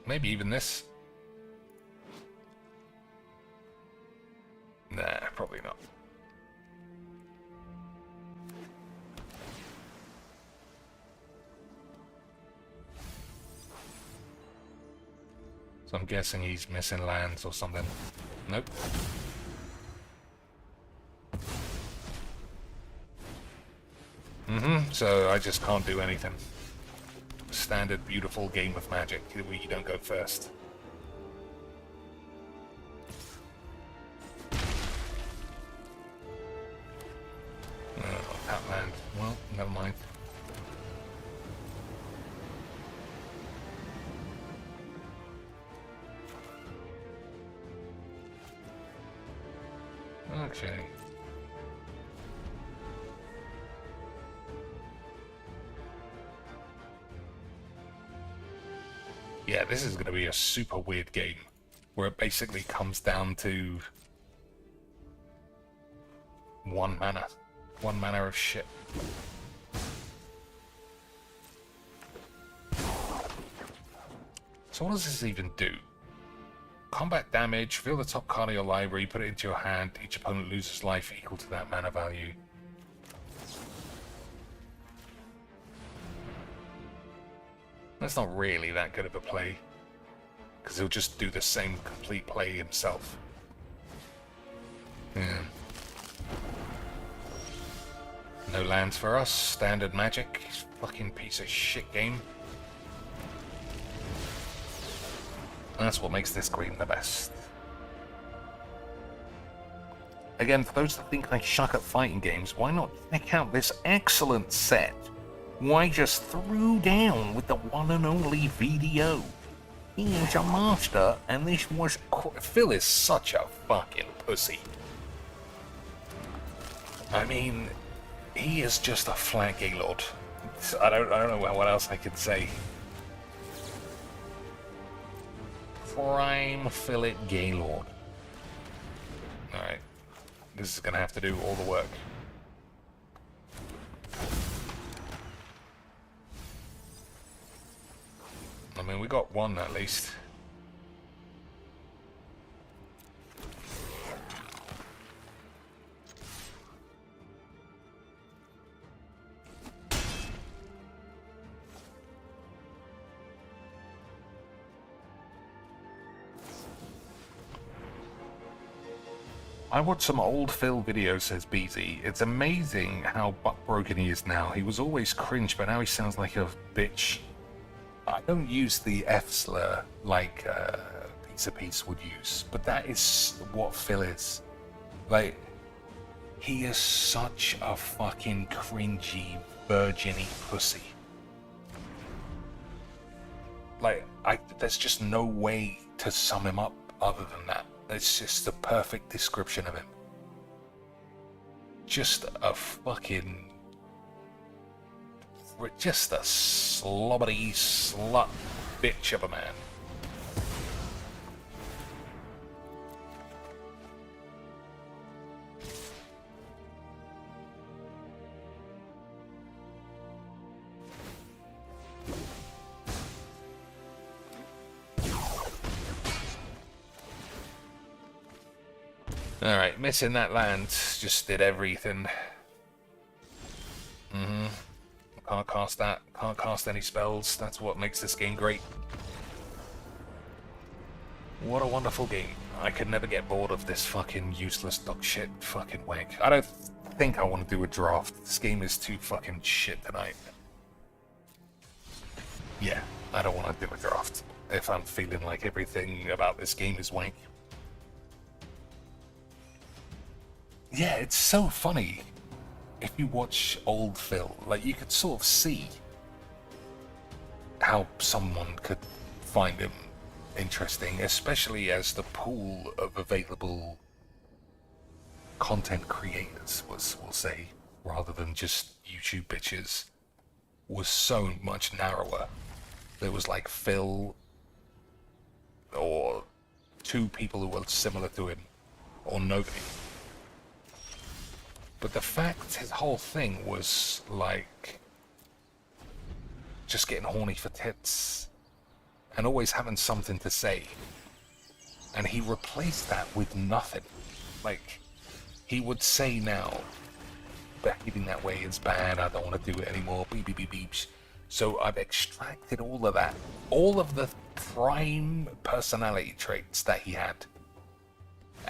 Maybe even this. Nah, probably not. So I'm guessing he's missing lands or something. Nope. So I just can't do anything. Standard beautiful game of Magic where you don't go first. land. Well, never mind. Okay. Yeah, this is going to be a super weird game where it basically comes down to one mana of shit. So what does this even do? Combat damage, fill the top card of your library, put it into your hand. Each opponent loses life equal to that mana value. That's not really that good of a play, because he'll just do the same complete play himself. Yeah. No lands for us, standard magic, fucking piece of shit game. That's what makes this game the best. Again, for those that think I suck at fighting games, why not check out this excellent set? Why just threw down with the one and only VDO? He is a master, and this was... Phil is such a fucking pussy. I mean, he is just a flat Gaylord. I don't know what else I could say. Prime Fillet Gaylord. Alright. This is gonna have to do all the work. I mean, we got one at least. I watched some old Phil videos, says BZ. It's amazing how butt-broken he is now. He was always cringe, but now he sounds like a bitch. I don't use the F slur like Pizza Piece would use, but that is what Phil is. Like, he is such a fucking cringy, virgin-y pussy. Like, there's just no way to sum him up other than that. It's just the perfect description of him. Just a fucking... just a slobbery slut bitch of a man. Alright, missing that land just did everything. Can't cast that. Can't cast any spells. That's what makes this game great. What a wonderful game. I could never get bored of this fucking useless dog shit fucking wank. I don't think I want to do a draft. This game is too fucking shit tonight. Yeah, I don't want to do a draft if I'm feeling like everything about this game is wank. Yeah, it's so funny. If you watch old Phil, like, you could sort of see how someone could find him interesting, especially as the pool of available content creators we'll say, rather than just YouTube bitches, was so much narrower. There was like Phil, or two people who were similar to him, or nobody. But the fact his whole thing was like just getting horny for tits and always having something to say, and he replaced that with nothing. Like, he would say now, behaving that way is bad, I don't want to do it anymore, beep beep beep beeps. So I've extracted all of that, all of the prime personality traits that he had.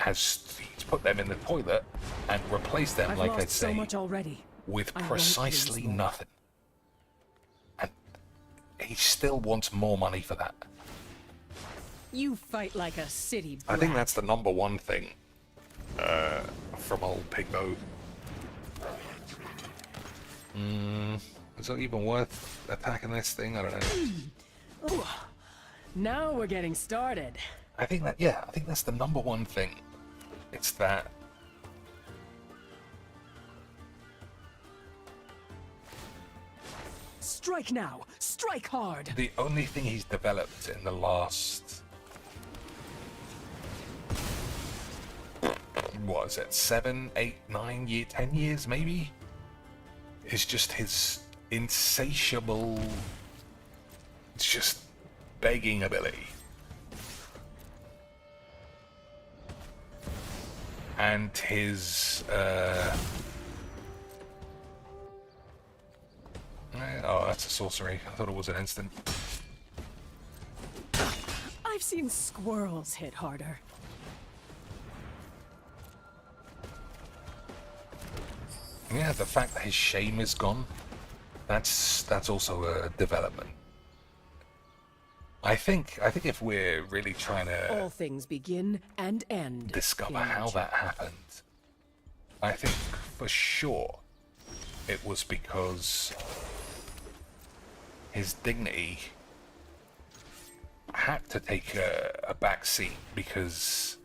He's put them in the toilet and replaced them, like I'd say, with precisely nothing. And he still wants more money for that. You fight like a city brat. I think that's the number one thing from old Pigbo. Is it even worth attacking this thing? I don't know. Ooh, now we're getting started. I think that's the number one thing. It's that Strike now! Strike hard! the only thing he's developed in the last, what is it, 7, 8, 9 years, 10 years maybe, is just his insatiable, it's just begging ability. And his, oh, that's a sorcery. I thought it was an instant. I've seen squirrels hit harder. Yeah, the fact that his shame is gone, that's also a development. I think if we're really trying to All things begin and end. discover in how nature. that happened, I think for sure it was because his dignity had to take a back seat, because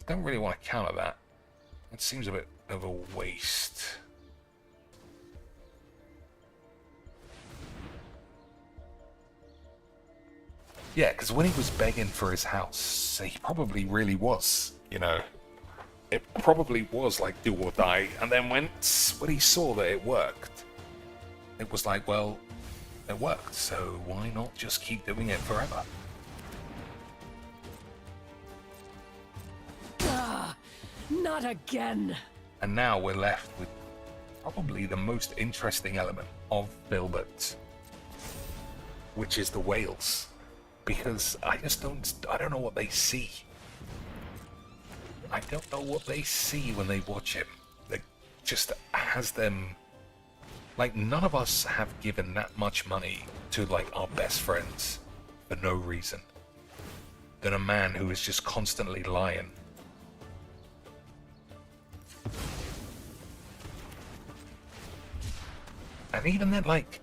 don't really want to counter that. It seems a bit of a waste. Yeah, because when he was begging for his house, he probably really was, you know. It probably was like do or die, and then when he saw that it worked, it was like, well, it worked, so why not just keep doing it forever? Not again! And now we're left with probably the most interesting element of Filbert, which is the whales. Because I don't know what they see. I don't know what they see when they watch him. That just has them, like, none of us have given that much money to, like, our best friends for no reason than a man who is just constantly lying. And even then, like,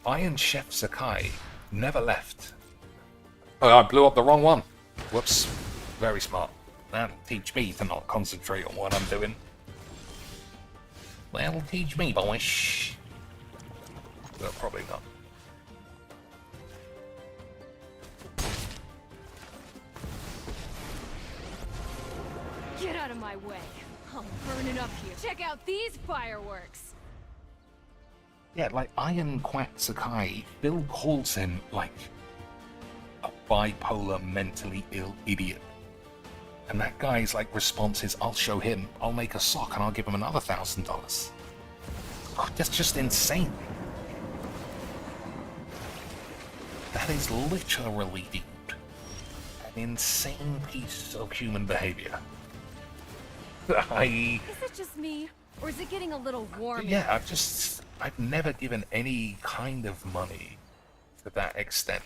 Iron Chef Sakai never left. Oh, I blew up the wrong one. Whoops. Very smart. That'll teach me to not concentrate on what I'm doing. That'll teach me, boys. Well, probably not. Get out of my way. I'm burning up here. Check out these fireworks. Yeah, like Iron Quack Sakai, Bill calls him like a bipolar, mentally ill idiot. And that guy's like response is, I'll show him, I'll make a sock and I'll give him another $1,000. Oh, that's just insane. That is literally, dude, an insane piece of human behavior. Is it just me? Or is it getting a little warm? Yeah, I've never given any kind of money to that extent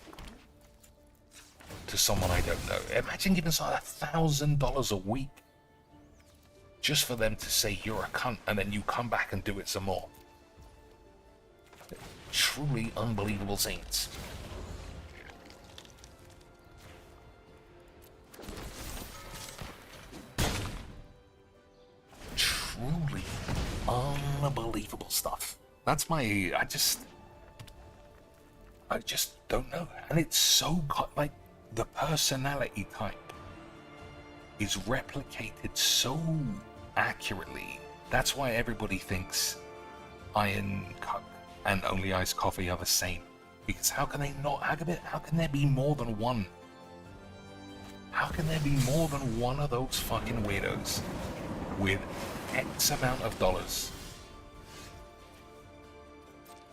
to someone I don't know. Imagine giving someone $1,000 a week just for them to say you're a cunt and then you come back and do it some more. Truly unbelievable scenes. Truly unbelievable stuff. That's my, I just don't know. And it's so, like, the personality type is replicated so accurately. That's why everybody thinks Iron Cup and Only Iced Coffee are the same. Because how can they not, how can there be more than one? How can there be more than one of those fucking weirdos with X amount of dollars?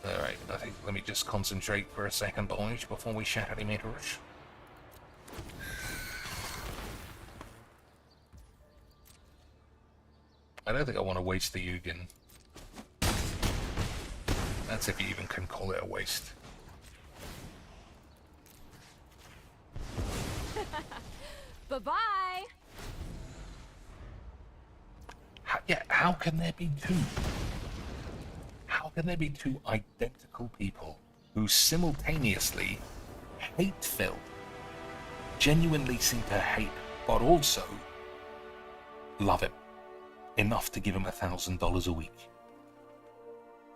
Alright, I think let me just concentrate for a second, boys, before we shatter the meters. I don't think I want to waste the Yugen. That's if you even can call it a waste. Bye-bye. How can there be two? How can there be two identical people who simultaneously hate Phil, genuinely seem to hate, but also love him enough to give him $1,000 a week,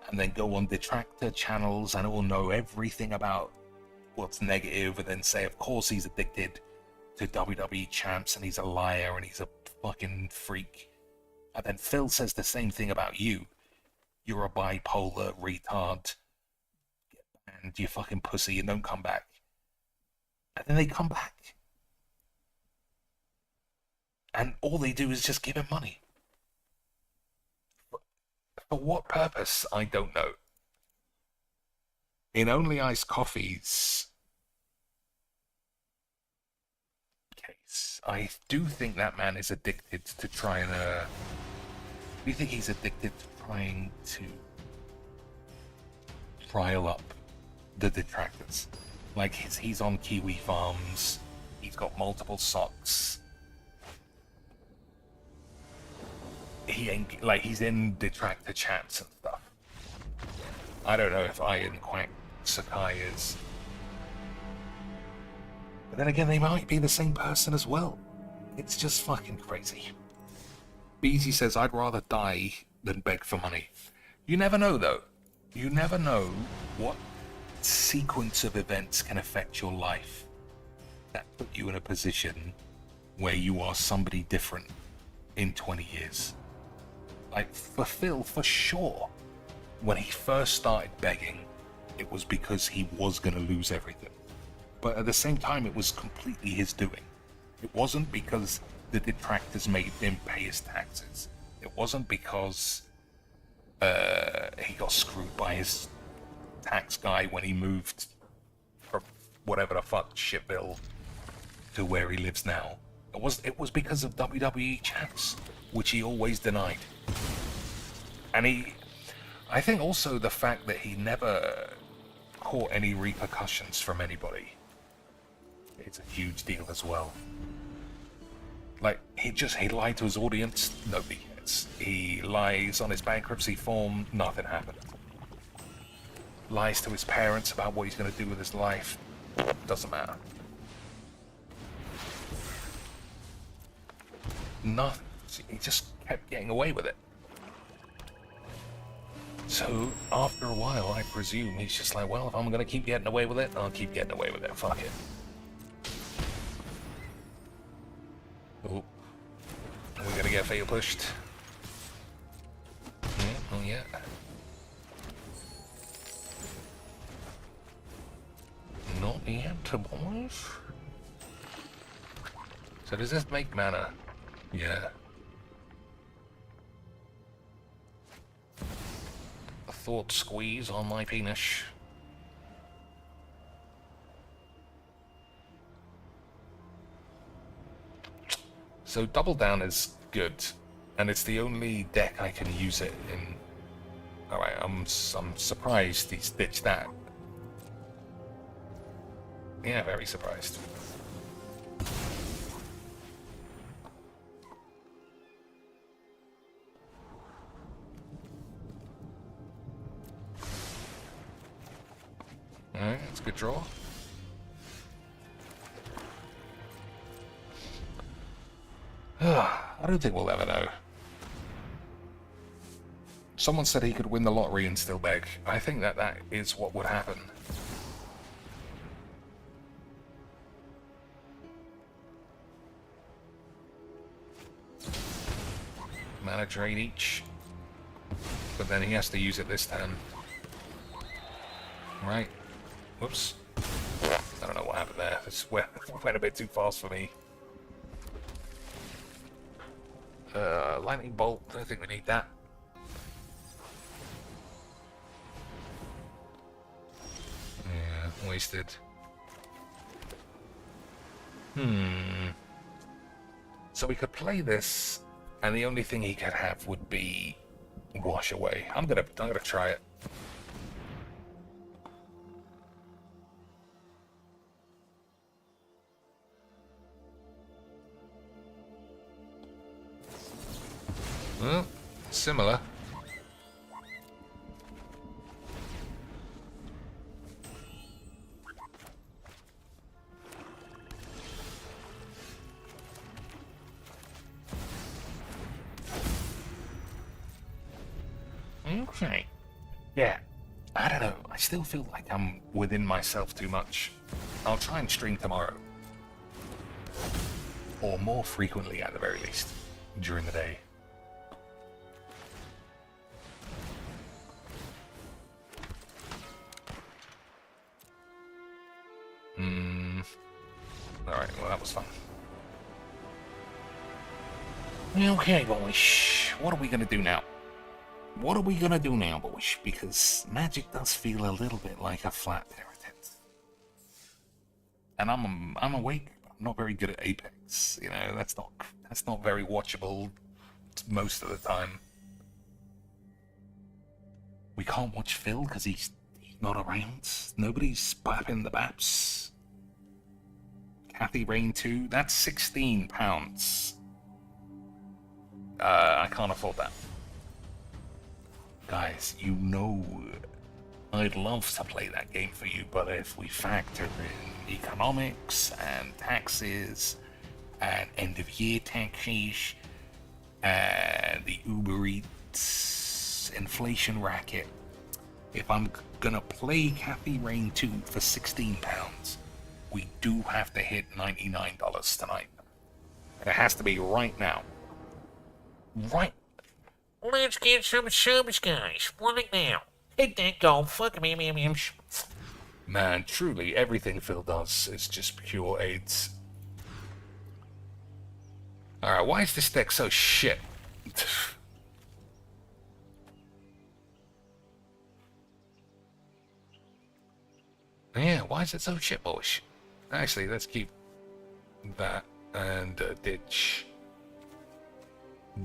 and then go on detractor channels and all know everything about what's negative, and then say, of course he's addicted to WWE champs and he's a liar and he's a fucking freak. And then Phil says the same thing about you. You're a bipolar retard. Get banned, you fucking pussy, and don't come back. And then they come back. And all they do is just give him money. For what purpose? I don't know. In Only Iced Coffee's case, I do think that man is addicted to trying to... Do you think he's addicted to trying to trial up the detractors? Like, he's on Kiwi Farms, he's got multiple socks. He ain't, like, he's in detractor chats and stuff. I don't know if Iron Quack Sakai is. But then again, they might be the same person as well. It's just fucking crazy. Beezy says, I'd rather die than beg for money. You never know, though. You never know what sequence of events can affect your life that put you in a position where you are somebody different in 20 years. Like, for Phil, for sure, when he first started begging, it was because he was going to lose everything. But at the same time, it was completely his doing. It wasn't because the detractors made him pay his taxes. It wasn't because he got screwed by his tax guy when he moved from whatever the fuck Shitville to where he lives now. It was because of WWE chats, which he always denied. And I think also the fact that he never caught any repercussions from anybody, it's a huge deal as well. Like, he lied to his audience, nobody cares. He lies on his bankruptcy form, nothing happened. Lies to his parents about what he's going to do with his life, doesn't matter. Nothing. He just kept getting away with it. So, after a while, I presume he's just like, well, if I'm going to keep getting away with it, I'll keep getting away with it. Fuck it. Oh. We're going to get fatal pushed. Yeah, oh yeah. Not yet, boys. So does this make mana? Yeah. A thought squeeze on my penis. So Double Down is good, and it's the only deck I can use it in. Alright, I'm surprised he's ditched that. Yeah, very surprised. Alright, that's a good draw. I don't think we'll ever know. Someone said he could win the lottery and still beg. I think that is what would happen. Mana drain each. But then he has to use it this turn. Right. Whoops. I don't know what happened there. This went a bit too fast for me. Lightning bolt. I don't think we need that. Yeah, wasted. So we could play this, and the only thing he could have would be wash away. I'm gonna try it. Well, Similar. Okay. Yeah. I don't know. I still feel like I'm within myself too much. I'll try and stream tomorrow. Or more frequently at the very least. During the day. Alright, well that was fun. Okay, boys. What are we gonna do now? What are we gonna do now, boys? Because magic does feel a little bit like a flat irritant. And I'm awake, but I'm not very good at Apex. You know, that's not very watchable most of the time. We can't watch Phil because he's not around. Nobody's bapping the baps. Kathy Rain 2, that's £16. I can't afford that. Guys, you know I'd love to play that game for you, but if we factor in economics and taxes and end of year taxes and the Uber Eats inflation racket, if I'm gonna play Kathy Rain 2 for £16, we do have to hit $99 tonight. And it has to be right now. Right. Let's get some subs, guys. Right now. Hit that goal. Fuck me. Man, truly, everything Phil does is just pure AIDS. Alright, why is this deck so shit? Yeah, why is it so shit, boys? Actually, let's keep that and ditch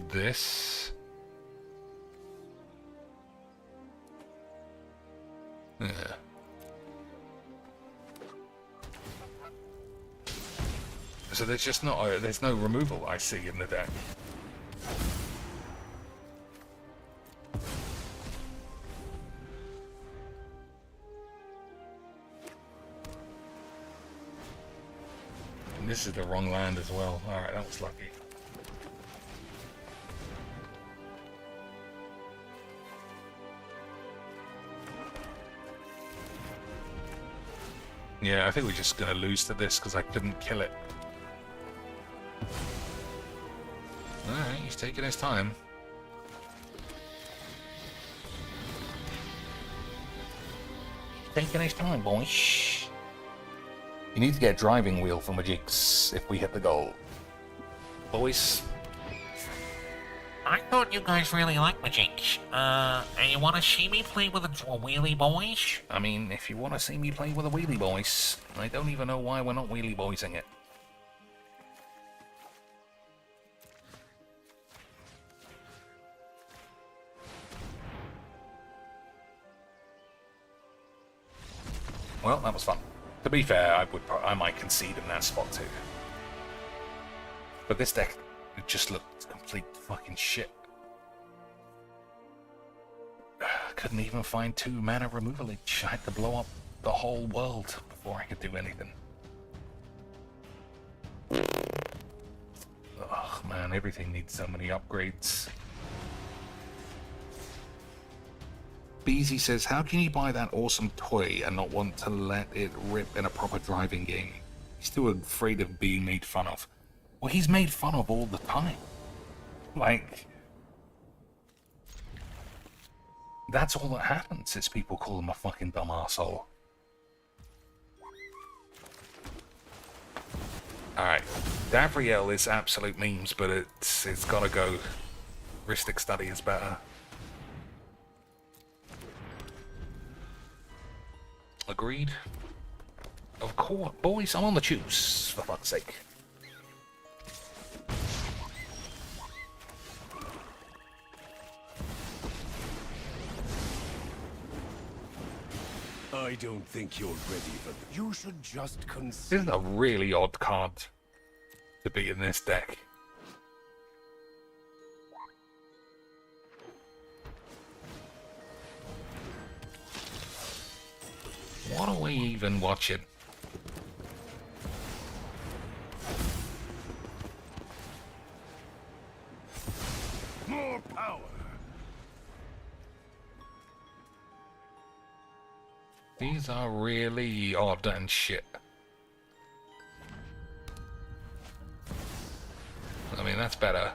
this. Yeah. So there's just not there's no removal I see in the deck. And this is the wrong land as well. Alright, that was lucky. Yeah, I think we're just gonna lose to this because I couldn't kill it. Alright, he's taking his time. Taking his time, boys. You need to get a driving wheel for Magix if we hit the goal. Boys. I thought you guys really liked Magix. And you want to see me play with a wheelie boys? I mean, if you want to see me play with a wheelie boys, I don't even know why we're not wheelie boysing it. Well, that was fun. To be fair, I might concede in that spot too. But this deck, it just looked complete fucking shit. Couldn't even find 2 mana removal each. I had to blow up the whole world before I could do anything. Ugh, man, everything needs so many upgrades. Beezy says, how can you buy that awesome toy and not want to let it rip in a proper driving game? He's too afraid of being made fun of. Well, he's made fun of all the time. Like, that's all that happens is people call him a fucking dumb arsehole. Alright, Davriel is absolute memes, but it's gotta go. Ristic Study is better. Agreed. Of course, boys, I'm on the juice, for fuck's sake. I don't think you're ready for that. You should just This is a really odd card to be in this deck. What are we even watching? More power. These are really odd and shit. I mean, that's better.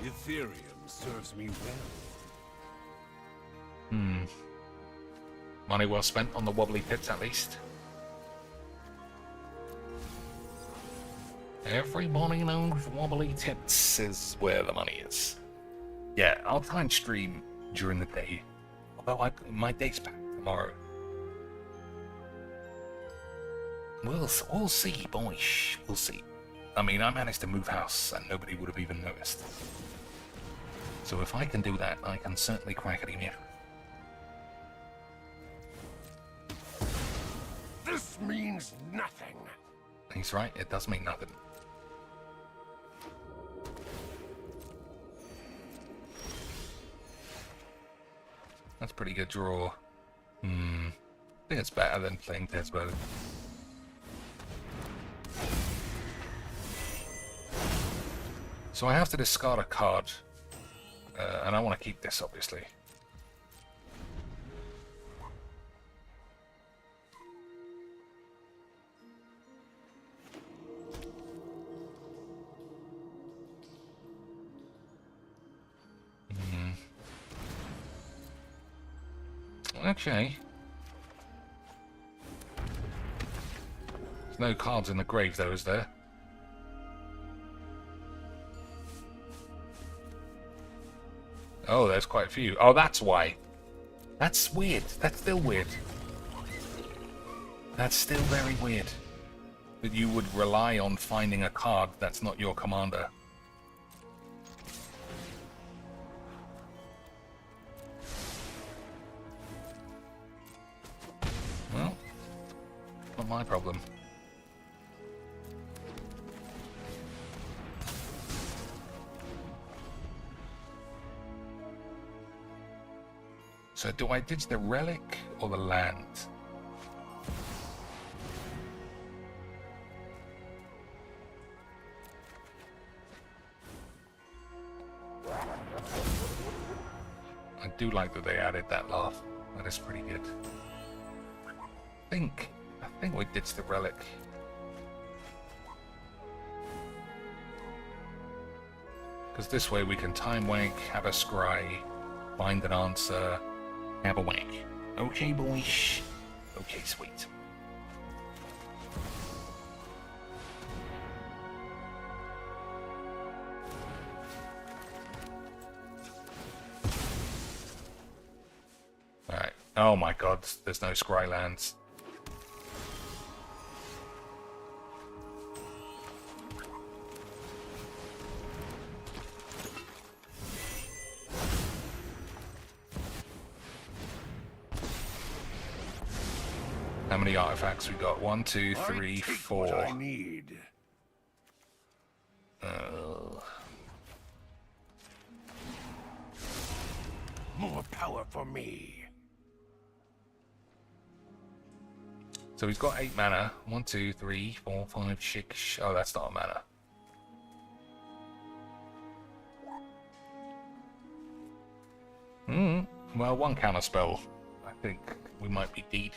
Ethereum serves me well. Money well spent on the wobbly pits, at least. Everybody knows wobbly tips is where the money is. Yeah, I'll try and stream during the day. Although my day's packed tomorrow. We'll see, boys. We'll see. I mean, I managed to move house and nobody would have even noticed. So if I can do that, I can certainly crack it in here. This means nothing. He's right, it does mean nothing. That's a pretty good draw. I think it's better than playing Tesbo. So I have to discard a card. And I want to keep this, obviously. Okay. There's no cards in the grave, though, is there? Oh, there's quite a few. Oh, that's why. That's weird. That's still weird. That's still very weird. That you would rely on finding a card that's not your commander. Well, not my problem. So do I ditch the relic or the land? I do like that they added that laugh. That is pretty good. I think we ditch the relic. Because this way we can time wank, have a scry, find an answer, have a wank. Okay, boys. Okay, sweet. Alright. Oh my god, there's no scry lands. How many artifacts we got? 1, 2, 3, 4. What I need. More power for me. So he's got 8 mana. 1, 2, 3, 4, 5, 6. Oh, that's not a mana. Well, 1 counter spell. I think we might be dead.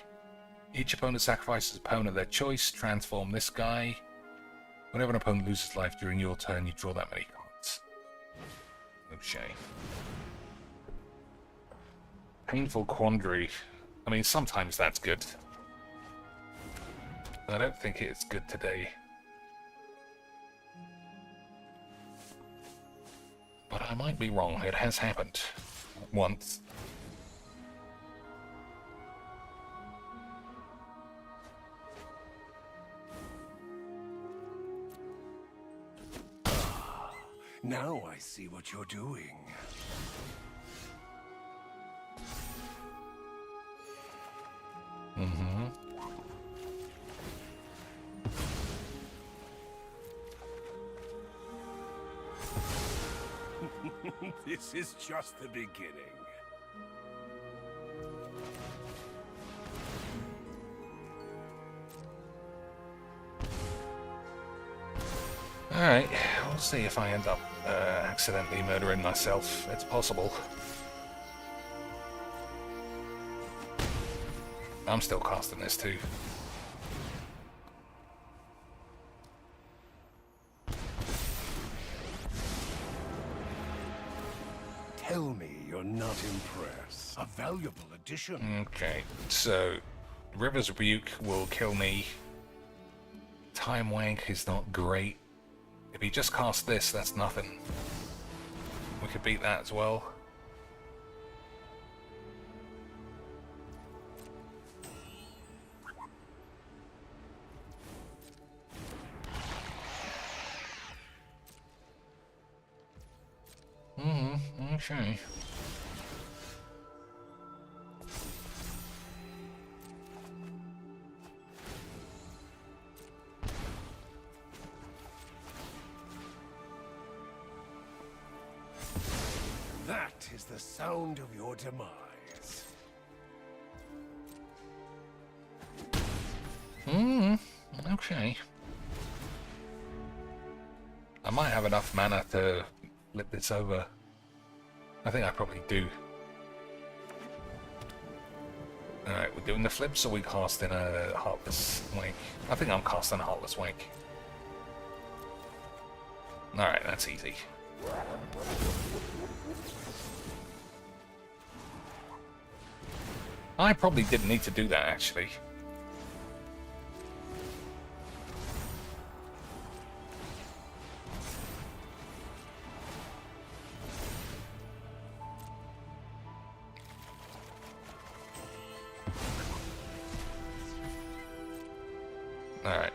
Each opponent sacrifices an opponent of their choice. Transform this guy. Whenever an opponent loses life during your turn, you draw that many cards. No shame. Painful quandary. I mean, sometimes that's good. But I don't think it's good today. But I might be wrong. It has happened once. Now I see what you're doing. This is just the beginning. Alright, we'll see if I end up accidentally murdering myself. It's possible. I'm still casting this too. Tell me you're not impressed. A valuable addition. Okay, so River's Rebuke will kill me. Time Wank is not great. If he just casts this, that's nothing. We could beat that as well. Okay. That is the sound of your demise. Okay. I might have enough mana to flip this over. I think I probably do. Alright, we're doing the flips, or we casting a Heartless Wank? I think I'm casting a Heartless Wank. Alright, that's easy. I probably didn't need to do that, actually. Alright.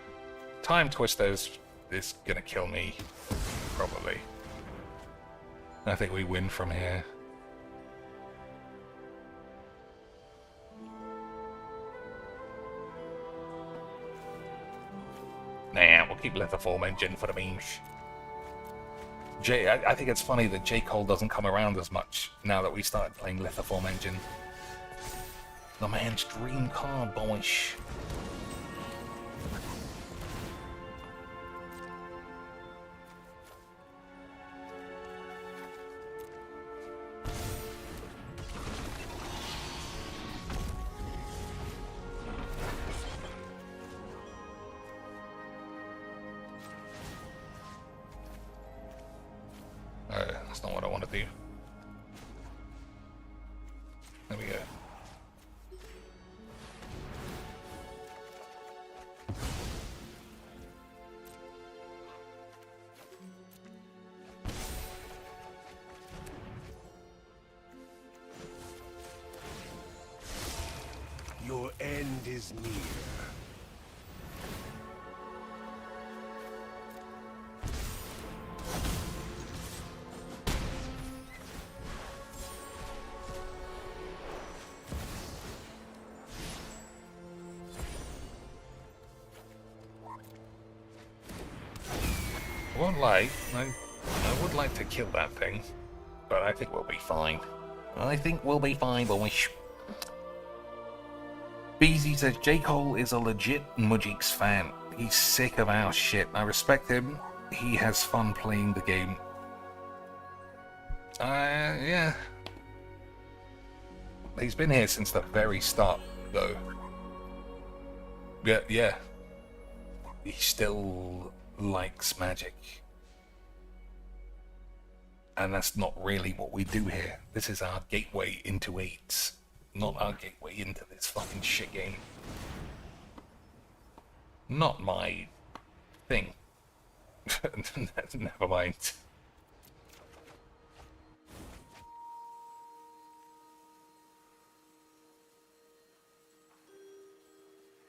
Time Twister is gonna kill me. Probably. I think we win from here. Nah, we'll keep Lithiform Engine for the memes. I think it's funny that J. Cole doesn't come around as much now that we started playing Lithiform Engine. The man's dream car, boys. That's not what I want to do. There we go. Your end is near. I won't lie, I would like to kill that thing, but I think we'll be fine. I think we'll be fine, boys. Beezy says, J. Cole is a legit Mujik's fan. He's sick of our shit. I respect him. He has fun playing the game. Yeah. He's been here since the very start, though. Yeah. He still likes magic. And that's not really what we do here. This is our gateway into 8s, not our gateway into this fucking shit game. Not my thing. Never mind.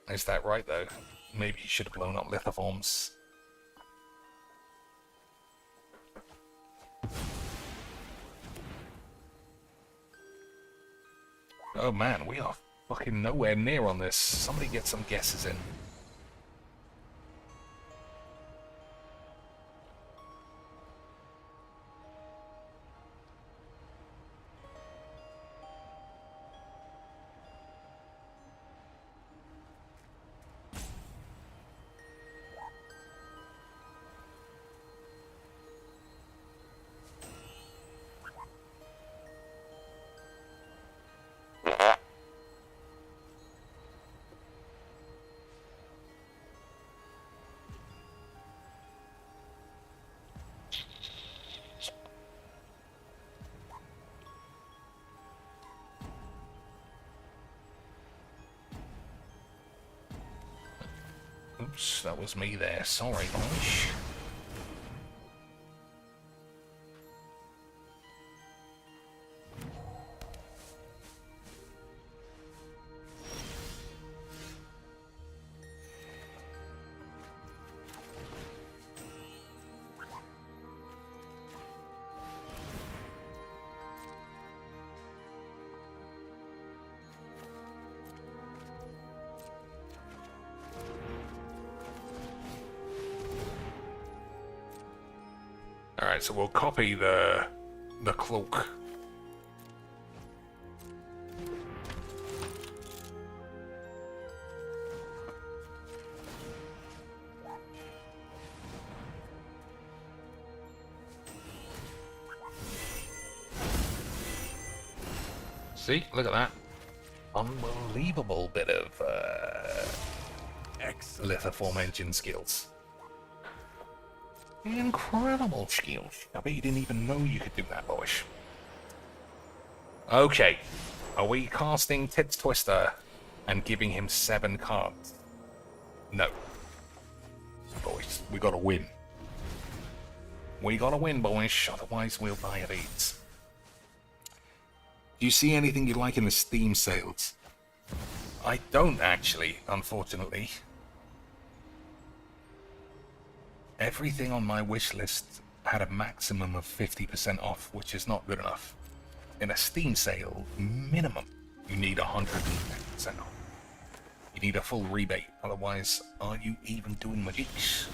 Is that right, though? Maybe you should have blown up Lithiforms. Oh man, we are fucking nowhere near on this. Somebody get some guesses in. Oops, that was me there. Sorry, boys. Alright, so we'll copy the cloak. See? Look at that. Unbelievable bit of lithoform engine skills. Incredible skills. I bet you didn't even know you could do that, boys. Okay. Are we casting Tits Twister and giving him 7 cards? No. Boys, we gotta win. We gotta win, boys, otherwise we'll die of AIDS. Do you see anything you like in the Steam sales? I don't actually, unfortunately. Everything on my wish list had a maximum of 50% off, which is not good enough. In a Steam sale, minimum, you need 110% off. You need a full rebate, otherwise, are you even doing magics?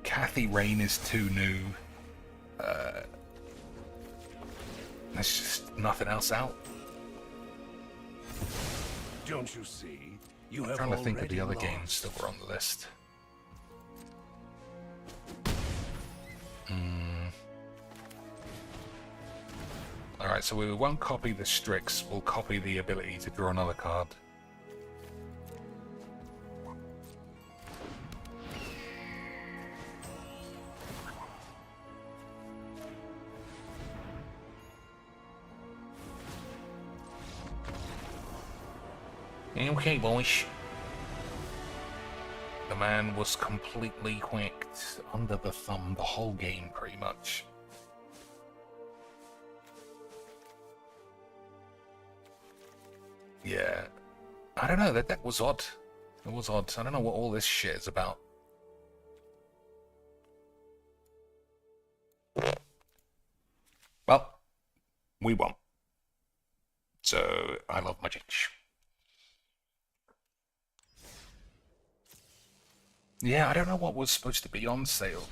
Kathy Rain is too new. There's just nothing else out. Don't you see? I'm trying to think of the other games that were on the list. Alright, so we won't copy the Strix, we'll copy the ability to draw another card. Okay, boys. The man was completely quacked under the thumb the whole game, pretty much. Yeah. I don't know, that deck was odd. It was odd. I don't know what all this shit is about. Well, we won. So, I love magic. Yeah, I don't know what was supposed to be on sale.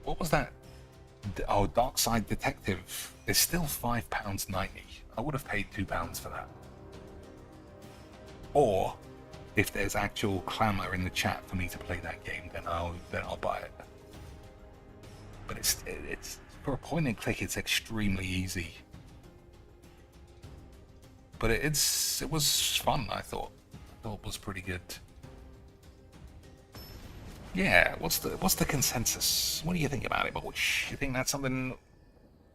What was that? Oh, Dark Side Detective is still £5.90. I would have paid £2 for that. Or, if there's actual clamour in the chat for me to play that game, then I'll buy it. But it's for a point and click, it's extremely easy. But it was fun, I thought. I thought it was pretty good. Yeah, what's the consensus? What do you think about it, boys? You think that's something...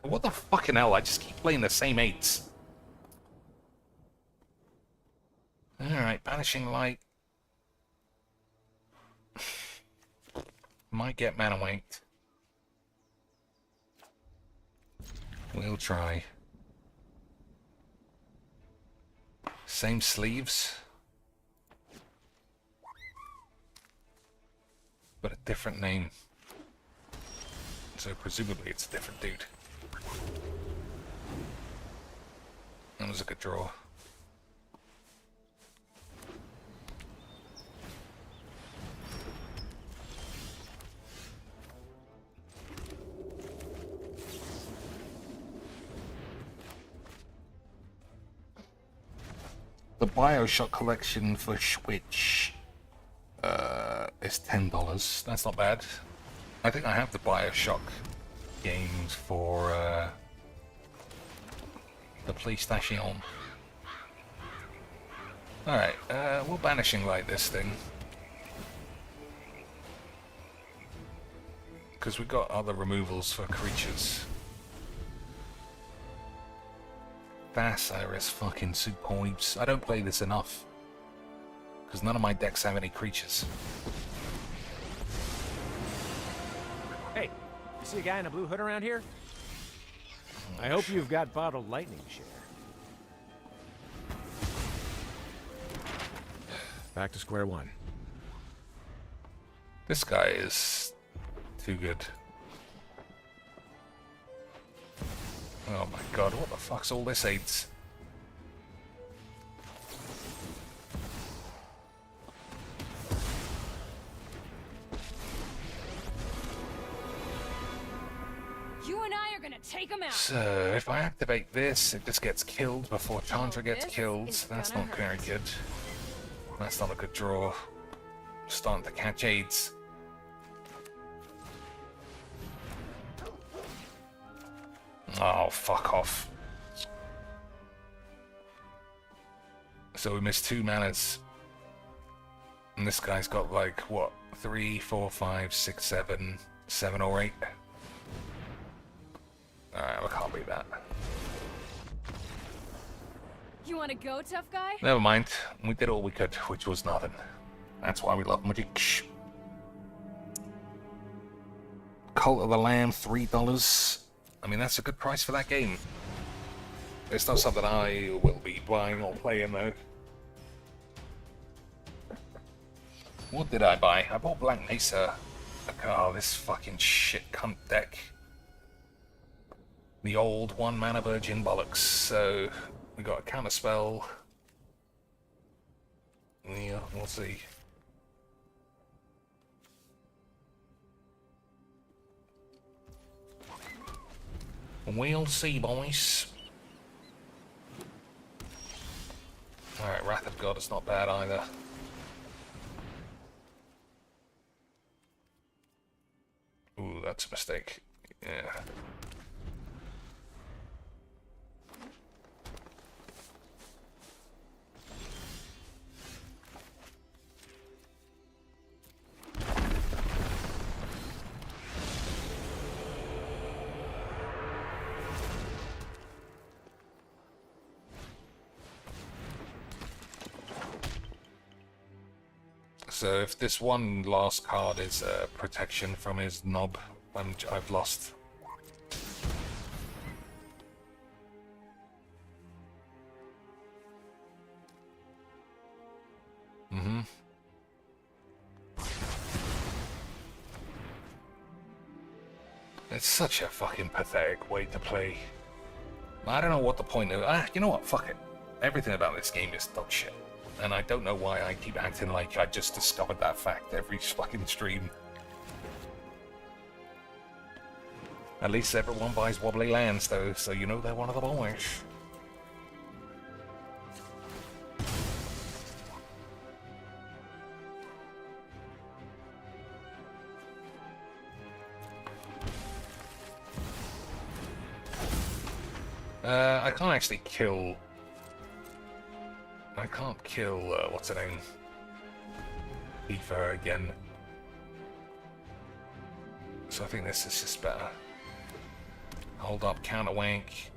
What the fucking hell? I just keep playing the same 8s. Alright, Banishing Light. Might get mana weight. We'll try. Same sleeves. But a different name. So presumably it's a different dude. That was a good draw. The BioShock collection for Switch is $10. That's not bad. I think I have the BioShock games for the PlayStation. Alright, we'll Banishing Light this thing. Because we got other removals for creatures. Bass Iris fucking soup points. I don't play this enough. Because none of my decks have any creatures. Hey, you see a guy in a blue hood around here? I hope you've got bottled lightning share. Back to square one. This guy is too good. Oh my god, what the fuck's all this aids? You and I are gonna take him out. So, if I activate this, it just gets killed before Chandra gets killed. That's not very good. That's not a good draw. Starting to catch aids. Oh, fuck off. So we missed 2 manas. And this guy's got like, what? 3, 4, 5, 6, 7, 7 or 8. Alright, I can't beat that. You wanna go, tough guy? Never mind. We did all we could, which was nothing. That's why we love Magic. Cult of the Lamb, $3. I mean, that's a good price for that game. It's not something I will be buying or playing, though. What did I buy? I bought Black Mesa. Oh, this fucking shit cunt deck. The old 1 mana virgin bollocks. So, we got a counter spell. Yeah, we'll see. We'll see, boys. Alright, Wrath of God is not bad either. Ooh, that's a mistake. Yeah. So if this one last card is protection from his knob, I've lost. Mm-hmm. It's such a fucking pathetic way to play. I don't know what the point of... you know what? Fuck it. Everything about this game is dog shit. And I don't know why I keep acting like I just discovered that fact every fucking stream. At least everyone buys wobbly lands, though, so you know they're one of the boys. I can't actually kill... I can't kill, what's her name? Tifa again. So I think this is just better. Hold up, counter wank.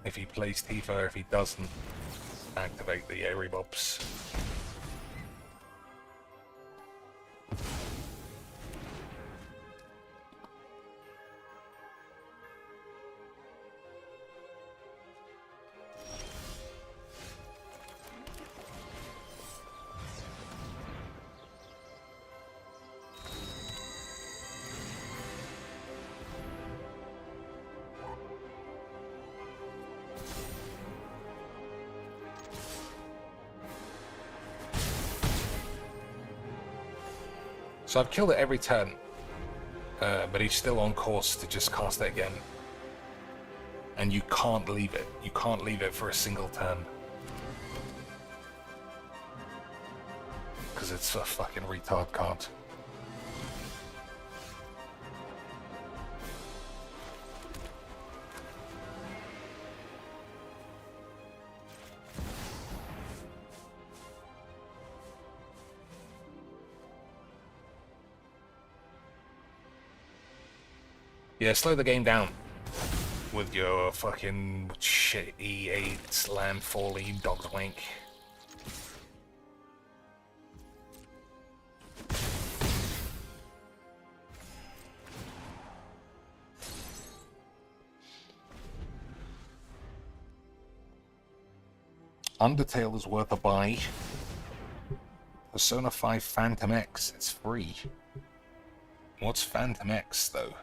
If he plays Tifa, if he doesn't, activate the Airy Bobs. So I've killed it every turn, but he's still on course to just cast it again. And you can't leave it. You can't leave it for a single turn. Because it's a fucking retard card. Yeah, slow the game down with your fucking shit E8 landfally dog's wank. Undertale is worth a buy. Persona 5 Phantom X, it's free. What's Phantom X, though?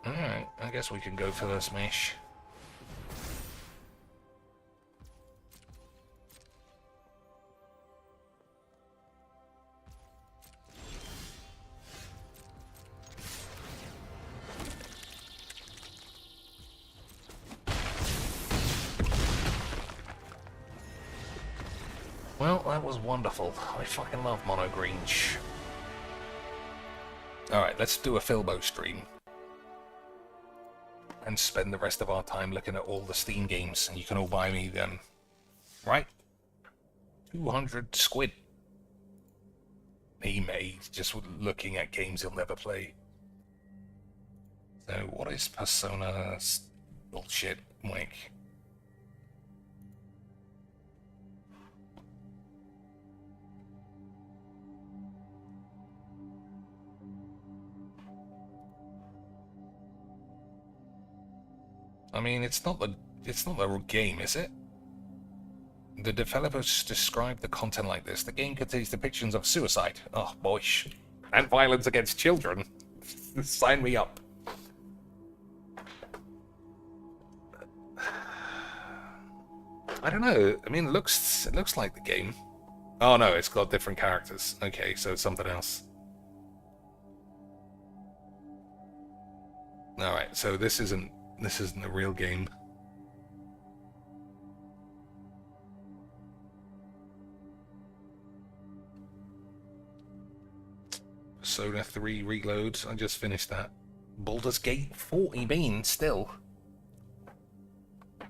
Alright, I guess we can go for the smash. Well, that was wonderful. I fucking love Mono Grange. Alright, let's do a Filbo stream. And spend the rest of our time looking at all the Steam games, and you can all buy me them. Right? 200 squid. He made just looking at games he'll never play. So, what is Persona's bullshit wank? I mean, it's not the game, is it? The developers describe the content like this. The game contains depictions of suicide. Oh, boy. And violence against children. Sign me up. I don't know. I mean, it looks like the game. Oh no, it's got different characters. Okay, so it's something else. Alright, so this isn't a real game. Persona 3 Reload, I just finished that. Baldur's Gate 40 beans still.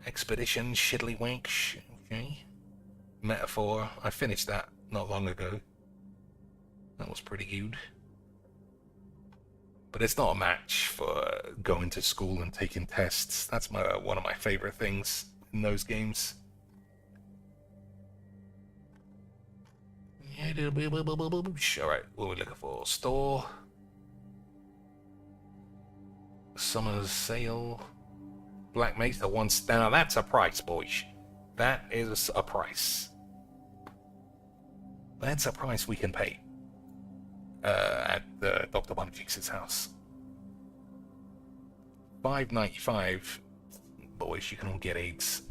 Expedition Shiddlywank, okay. Metaphor, I finished that not long ago. That was pretty good. But it's not a match for going to school and taking tests. That's one of my favorite things in those games. Alright, what are we looking for? Store. Summer's Sale. Black Mesa once. Now that's a price, boys. That is a price. That's a price we can pay. At Dr. Bunjix's house. $5.95. Boys, you can all get AIDS.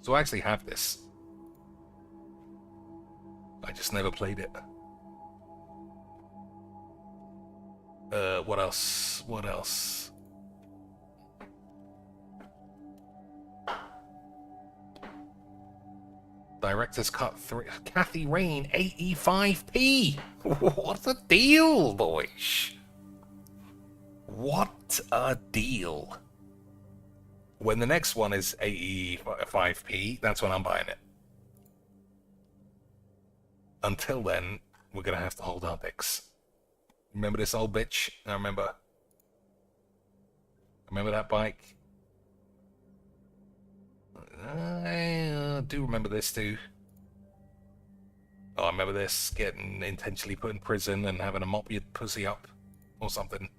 So I actually have this. I just never played it. What else? What else? Director's Cut 3. Kathy Rain, 85p. What a deal, boys. What a deal. When the next one is 85p, that's when I'm buying it. Until then, we're going to have to hold our dicks. Remember this old bitch? I remember that bike? I do remember this too. Oh, I remember this, getting intentionally put in prison and having to mop your pussy up or something.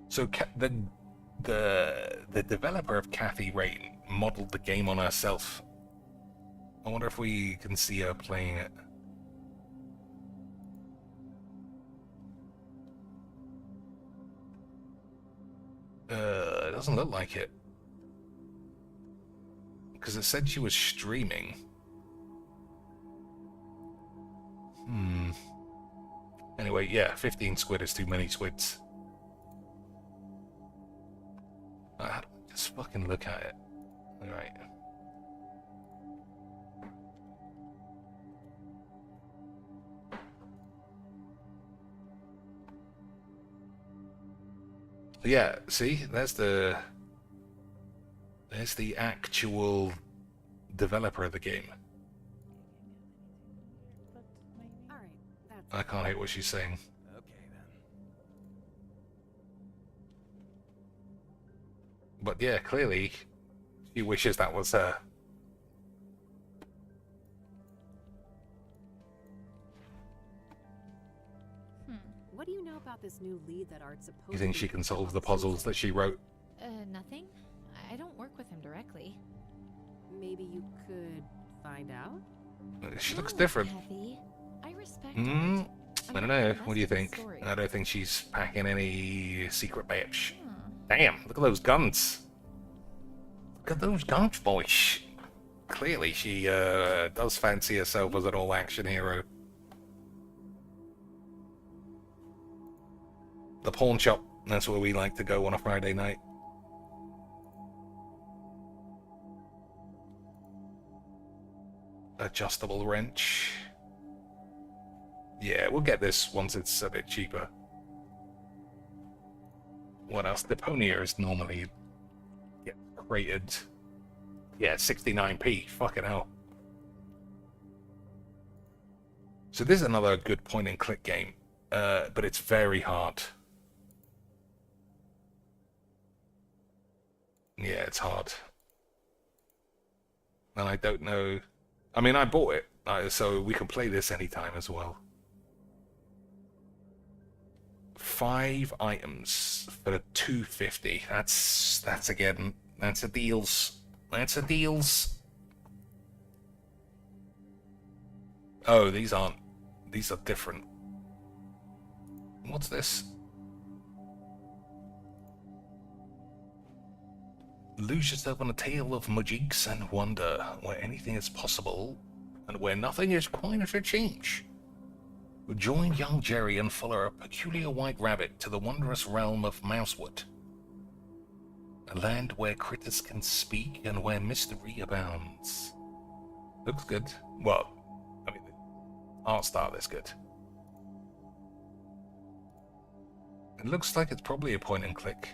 So the developer of Kathy Rain modeled the game on herself. I wonder if we can see her playing it. It doesn't look like it. Because it said she was streaming. Anyway, yeah, 15 squid is too many squids. How do I just fucking look at it? Alright. Yeah, see, there's the actual developer of the game. I can't hear what she's saying. But yeah, clearly she wishes that was her. What do you know about this new lead that Art's supposed You think she can solve the puzzles that she wrote? Nothing. I don't work with him directly. Maybe you could find out? She looks different. Heavy. I respect I don't know. What do you think? I don't think she's packing any secret bitch. Damn, look at those guns. Look at those guns, boys. Clearly she does fancy herself as an all-action hero. The pawn shop, that's where we like to go on a Friday night. Adjustable wrench. Yeah, we'll get this once it's a bit cheaper. What else? Deponia is normally rated. Yeah, 69p. Fucking hell. So this is another good point-and-click game, but it's very hard. Yeah, it's hard. And I don't know... I mean, I bought it, so we can play this anytime as well. 5 items for $2.50. That's again, that's a deals. That's a deals. Oh, these aren't. These are different. What's this? Lose yourself on a tale of magics and wonder, where anything is possible, and where nothing is quite as a change. Join young Jerry and follow a peculiar white rabbit to the wondrous realm of Mousewood. A land where critters can speak and where mystery abounds. Looks good. Well, I mean, the art style is good. It looks like it's probably a point and click.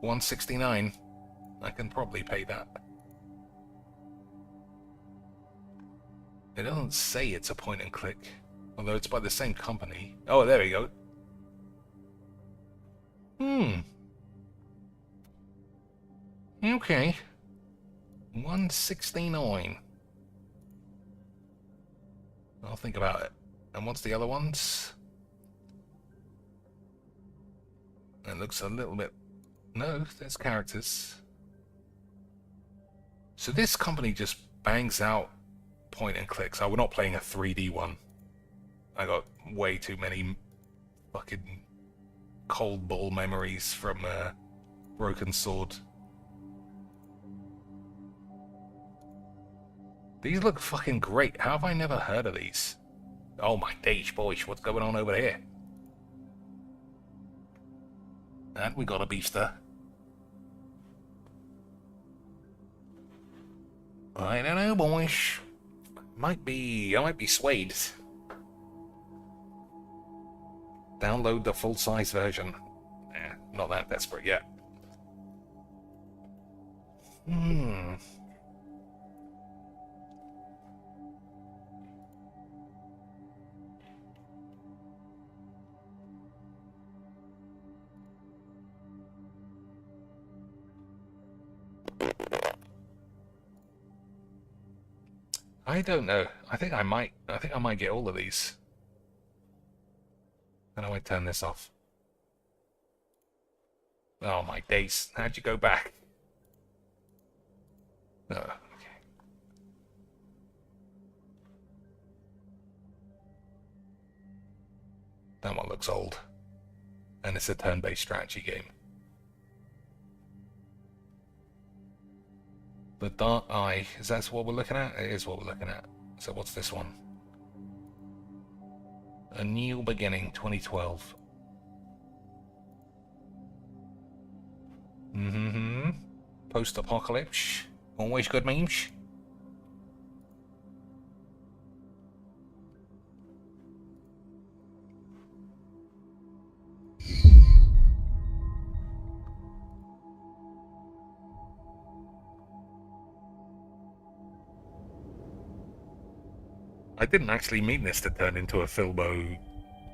$169. I can probably pay that. It doesn't say it's a point and click, although it's by the same company. Oh, there we go. Okay. $169. I'll think about it. And what's the other ones? It looks a little bit... No, there's characters. So this company just bangs out point and clicks. Oh, we're not playing a 3D one. I got way too many fucking cold ball memories from Broken Sword. These look fucking great. How have I never heard of these? Oh my days, boys, what's going on over here? And we got a beefster. I don't know, boys. I might be swayed. Download the full-size version. Not that desperate yet. I don't know. I think I might get all of these. How do I turn this off? Oh my days. How'd you go back? Oh, okay. That one looks old. And it's a turn-based strategy game. The Dark Eye, is that what we're looking at? It is what we're looking at. So what's this one? A New Beginning, 2012. Post-apocalypse. Always good memes. I didn't actually mean this to turn into a Filbo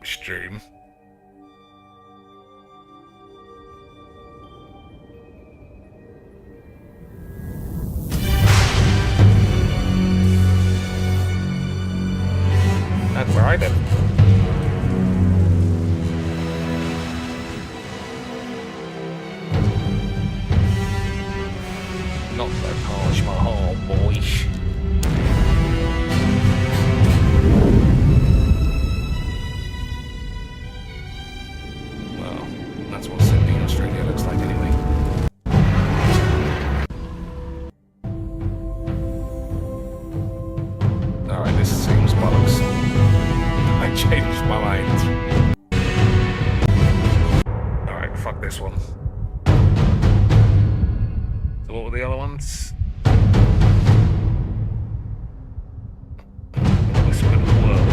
stream. That's right then. Not the Taj Mahal, boys. Well, that's what Sydney, Australia looks like anyway. Alright, this seems bollocks. I changed my mind. Alright, fuck this one. So what were the other ones? Whisper of the World.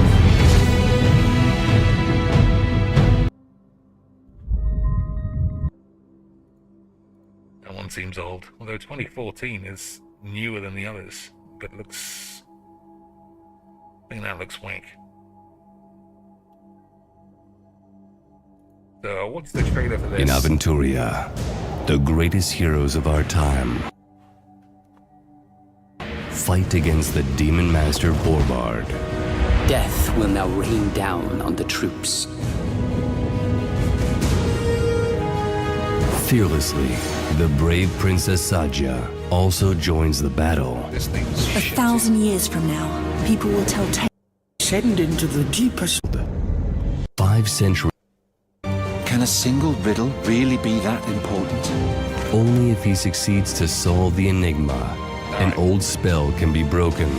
That one seems old, although 2014 is newer than the others, but looks... I think that looks wank. So, what's the trailer for this? In Aventuria, the greatest heroes of our time fight against the Demon Master Borbard. Death will now rain down on the troops. Fearlessly, the brave Princess Saja also joins the battle. 1,000 years from now, people will tell tales. Send into the deepest. 5 centuries. Can a single riddle really be that important? Only if he succeeds to solve the enigma, an old spell can be broken.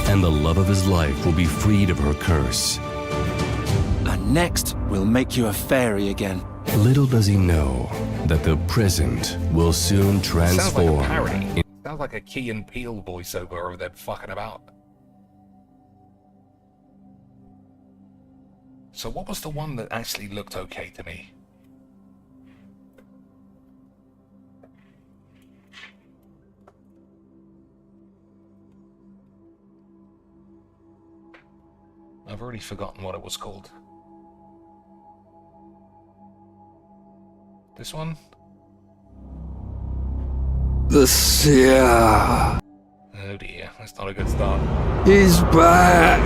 And the love of his life will be freed of her curse. And next, we'll make you a fairy again. Little does he know that the present will soon transform. Sounds like a parody. Sounds like a Key and Peele voiceover of them fucking about. So what was the one that actually looked okay to me? I've already forgotten what it was called. This one? The Seer Oh dear, that's not a good start. is back.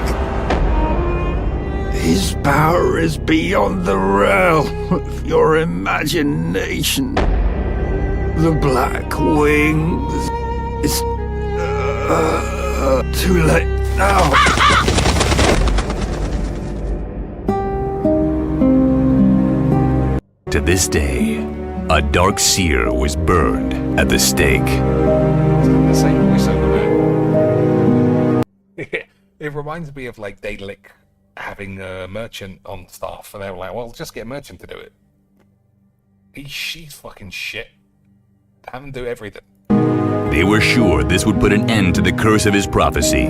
His power is beyond the realm of your imagination. The Black Wings. It's too late now. To this day, a dark seer was burned at the stake. The same voiceover, man. It reminds me of like Daedalic having a merchant on staff, and they were like, well, just get a merchant to do it. She's fucking shit. Have him do everything. They were sure this would put an end to the curse of his prophecy.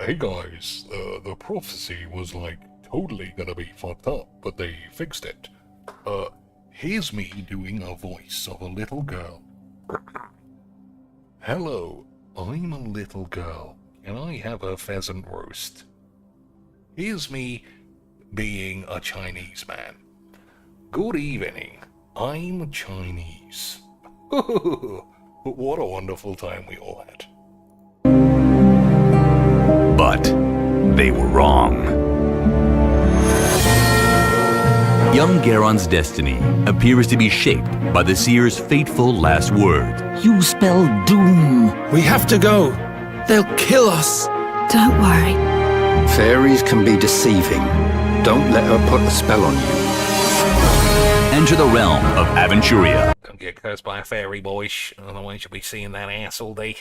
Hey guys, the prophecy was like totally gonna be fucked up, but they fixed it. Here's me doing a voice of a little girl. Hello, I'm a little girl. Can I have a pheasant roast? Here's me being a Chinese man. Good evening, I'm Chinese. What a wonderful time we all had. But they were wrong. Young Garon's destiny appears to be shaped by the seer's fateful last word. You spell doom. We have to go. They'll kill us. Don't worry. Fairies can be deceiving. Don't let her put a spell on you. Enter the realm of Aventuria. Don't get cursed by a fairy, boys. Otherwise you'll be seeing that ass all day.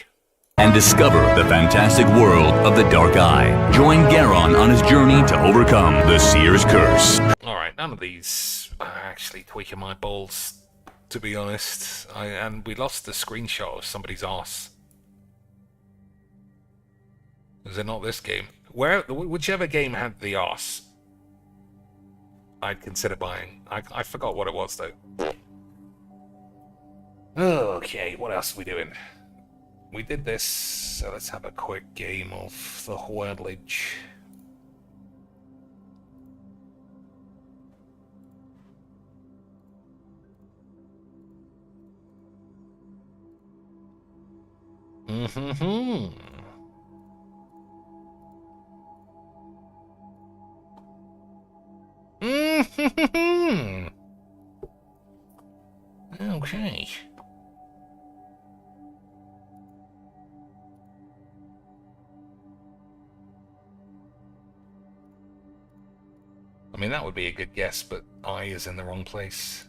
And discover the fantastic world of the Dark Eye. Join Garon on his journey to overcome the Seer's curse. Alright, none of these are actually tweaking my balls, to be honest. And we lost the screenshot of somebody's ass. Is it not this game? Whichever game had the arse, I'd consider buying. I forgot what it was though. Okay, what else are we doing? we did this, so let's have a quick game of the wordage. Mm-hmm. Mm-hmm. Okay. I mean, that would be a good guess, but I is in the wrong place.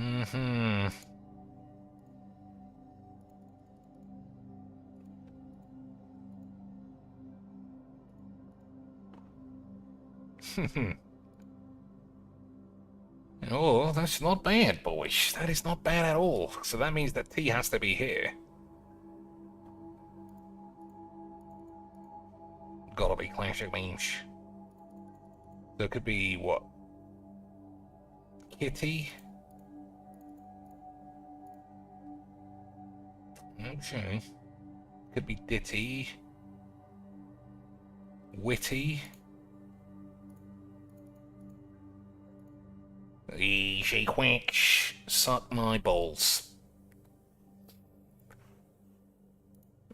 Mm-hmm. Oh, that's not bad, boys. That is not bad at all. So that means that T has to be here. Gotta be classic memes. So it could be, what? Kitty? Okay. Could be Ditty. Witty. Easy quacks. Suck my balls.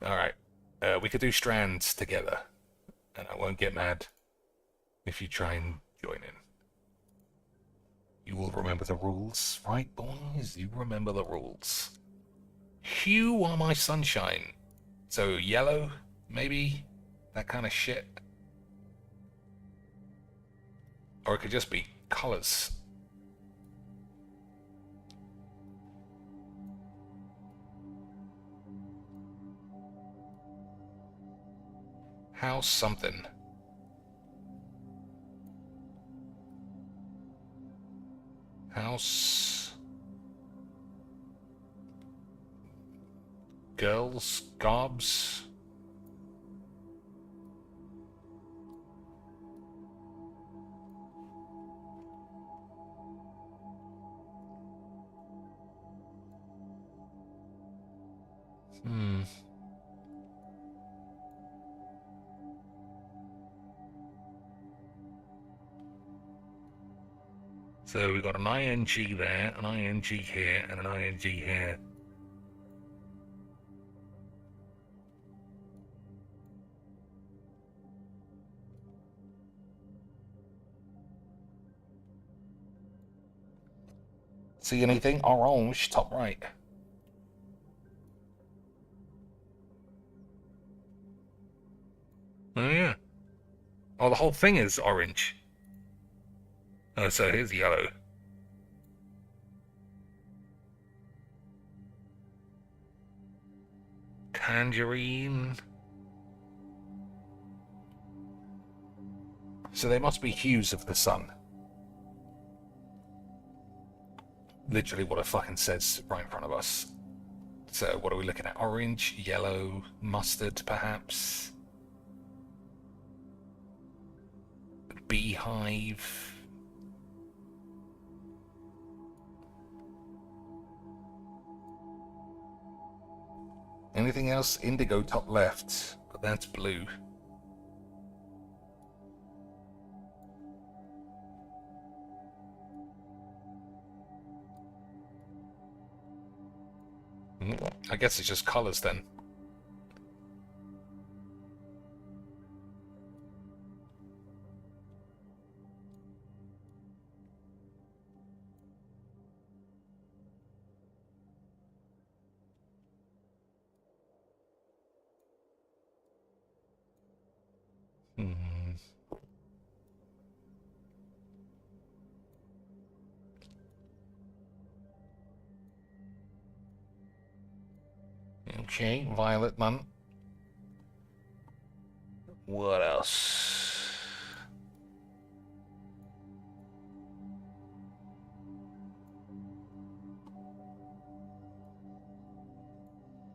Alright. We could do strands together. And I won't get mad if you try and join in. You will remember the rules, right, boys? You remember the rules. You are my sunshine. So yellow, maybe? That kind of shit. Or it could just be colors. House something. House. Girls. Gobs. So we've got an ing there, an ing here, and an ing here. See anything? Orange, top right. Oh yeah. Oh, the whole thing is orange. Oh, so here's yellow. Tangerine. So they must be hues of the sun. Literally what it fucking says right in front of us. So what are we looking at? Orange, yellow, mustard, perhaps? Beehive. Anything else? Indigo top left, but that's blue. I guess it's just colors then. Okay, violet man. What else?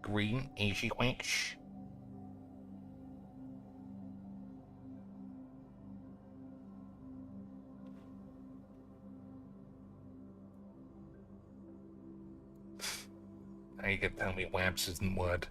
Green, easy quench. Now you can tell me wamps isn't word.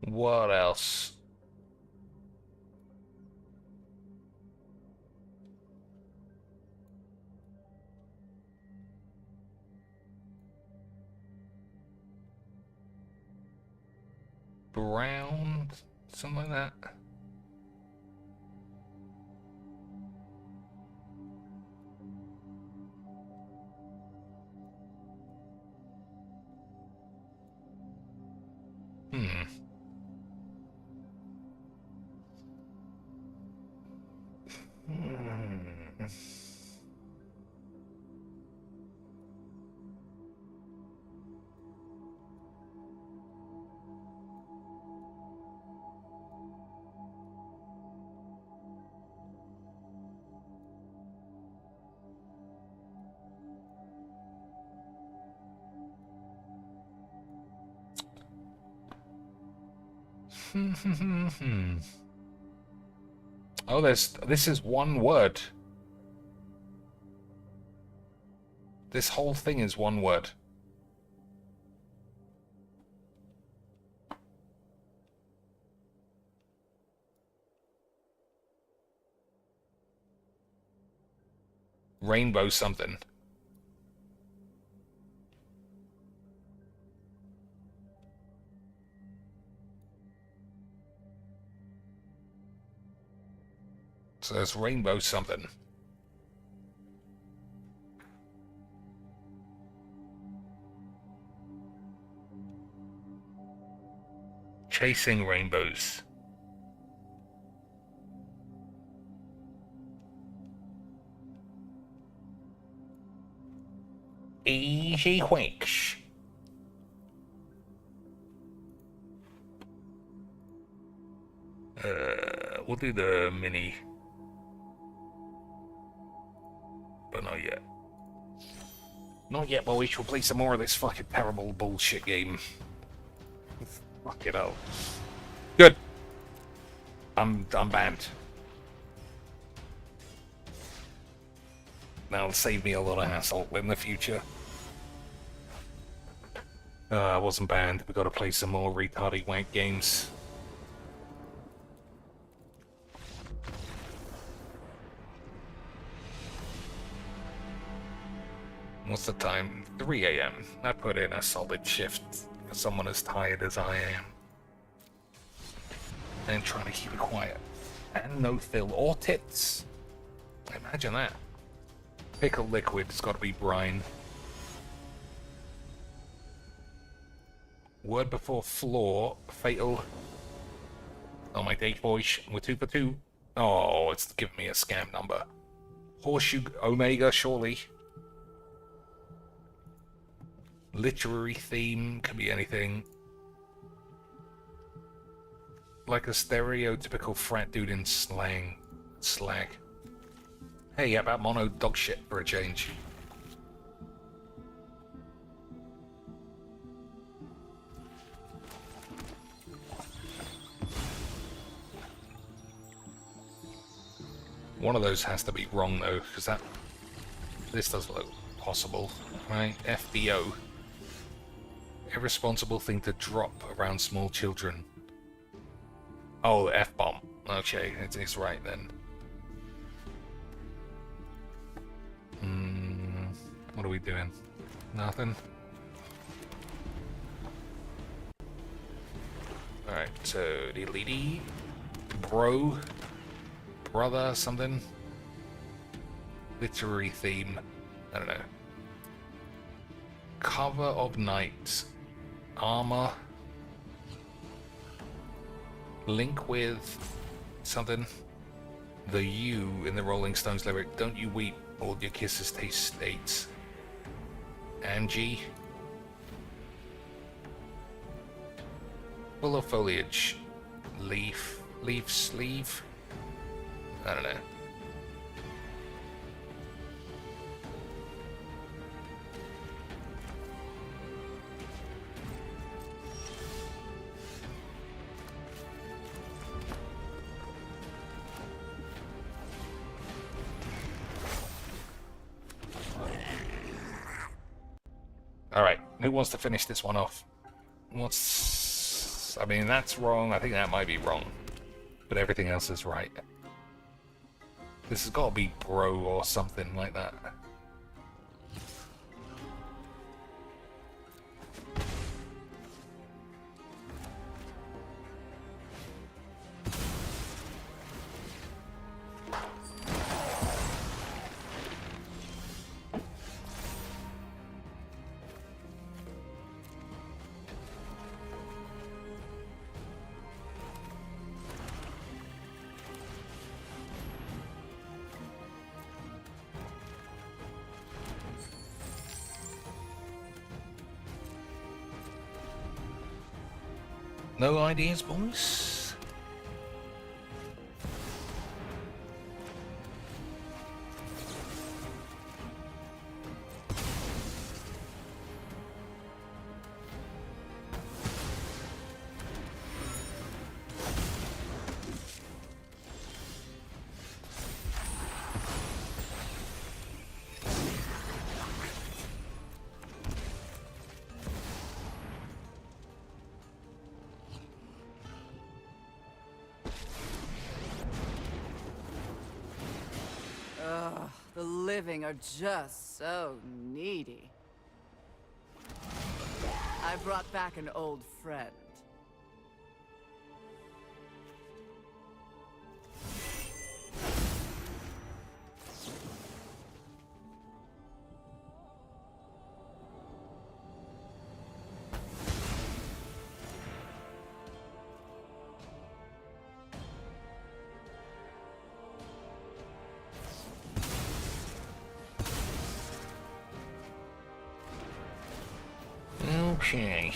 What else? Brown, something like that. Oh, this is one word. This whole thing is one word. Rainbow something. So there's rainbow something. Chasing rainbows. Easy quakes. We'll do the mini. But not yet. Not yet, boys. We'll play some more of this fucking terrible bullshit game. Fuck it out. Good. I'm banned. That'll save me a lot of hassle in the future. I wasn't banned. We gotta play some more retarded wank games. What's the time? 3 AM. I put in a solid shift for someone as tired as I am. And trying to keep it quiet. And no fill or tits. Imagine that. Pickle liquid, it's gotta be brine. Word before floor, fatal. Oh my days, boys. We're 2 for 2. Oh, it's giving me a scam number. Horseshoe Omega, surely. Literary theme, can be anything. Like a stereotypical frat dude in slang. Slag. Hey, how about mono dog shit for a change? One of those has to be wrong though, because this does look possible, right? FBO. Irresponsible thing to drop around small children. Oh, F-bomb. Okay, it's right then. What are we doing? Nothing? Alright, so lady, bro, brother, something. Literary theme. I don't know. Cover of night. Armor. Link with something. The you in the Rolling Stones lyric. Don't you weep, all your kisses taste states. Angie. Full of foliage. Leaf. Leaf sleeve. I don't know. Alright, who wants to finish this one off? I mean, that's wrong. I think that might be wrong. But everything else is right. This has got to be bro or something like that. No ideas, boys? Ugh, the living are just so needy. I brought back an old friend. Okay.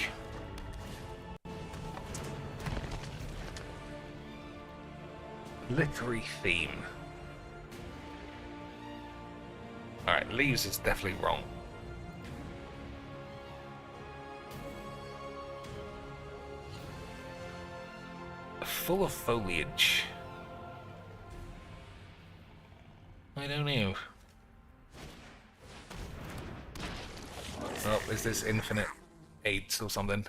Literary theme. Alright, leaves is definitely wrong. Full of foliage. I don't know. Oh, is this infinite AIDS or something?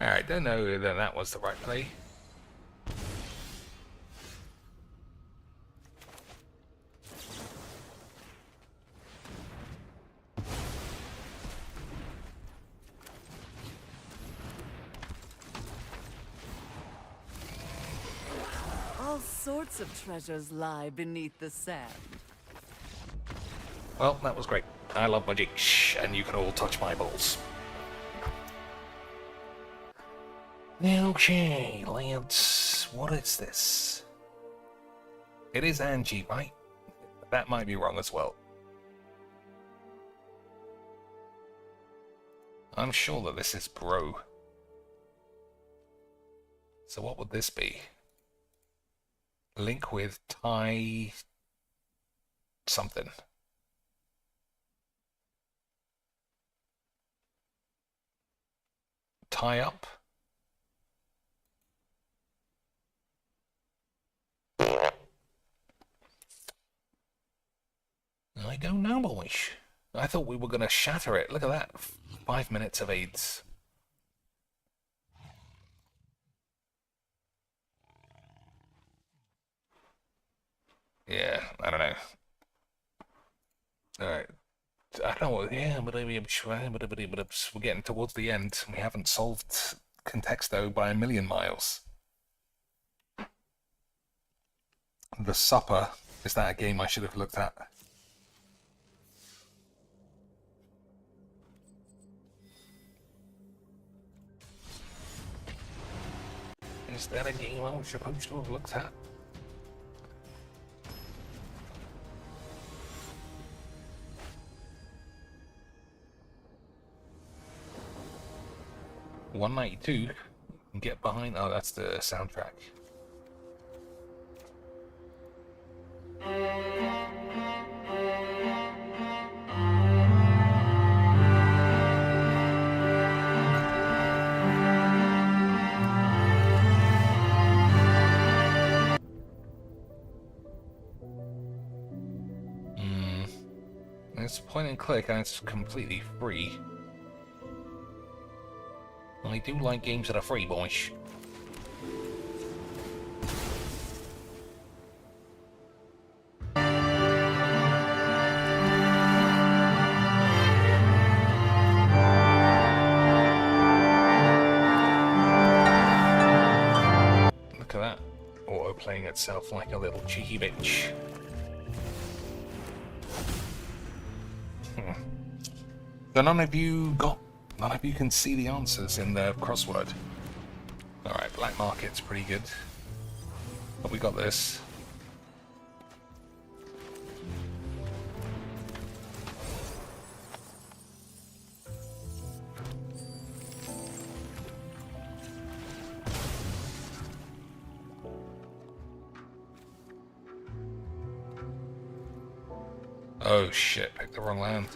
Alright, don't know that that was the right play. All sorts of treasures lie beneath the sand. Well, that was great. I love magic, and you can all touch my balls. Okay, lads, what is this? It is Angie, right? That might be wrong as well. I'm sure that this is bro. So what would this be? Link with tie something. Tie up? I don't know, boys. I thought we were going to shatter it. Look at that. 5 minutes of aids. Yeah, I don't know. Alright. I don't know. Yeah, but we're getting towards the end. We haven't solved Contexto by a million miles. The Supper. Is that a game I should have looked at? Is that a game I was supposed to have looked at? $192. Get behind. Oh, that's the soundtrack. It's point and click and it's completely free. I do like games that are free, boys. Look at that. Auto playing itself like a little cheeky bitch. So none of you can see the answers in the crossword. Alright, black market's pretty good. But we got this. Oh shit, picked the wrong land.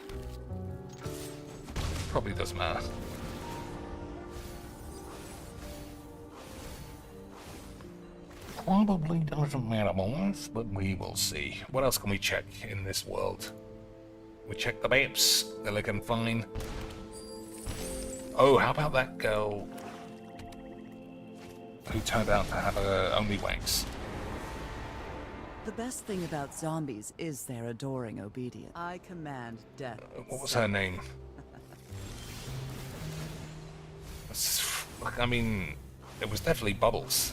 Probably doesn't matter. Probably doesn't matter, boys, but we will see. What else can we check in this world? We check the babes. They're looking fine. Oh, how about that girl who turned out to have only wanks? The best thing about zombies is their adoring obedience. I command death. What was her name? I mean, it was definitely Bubbles.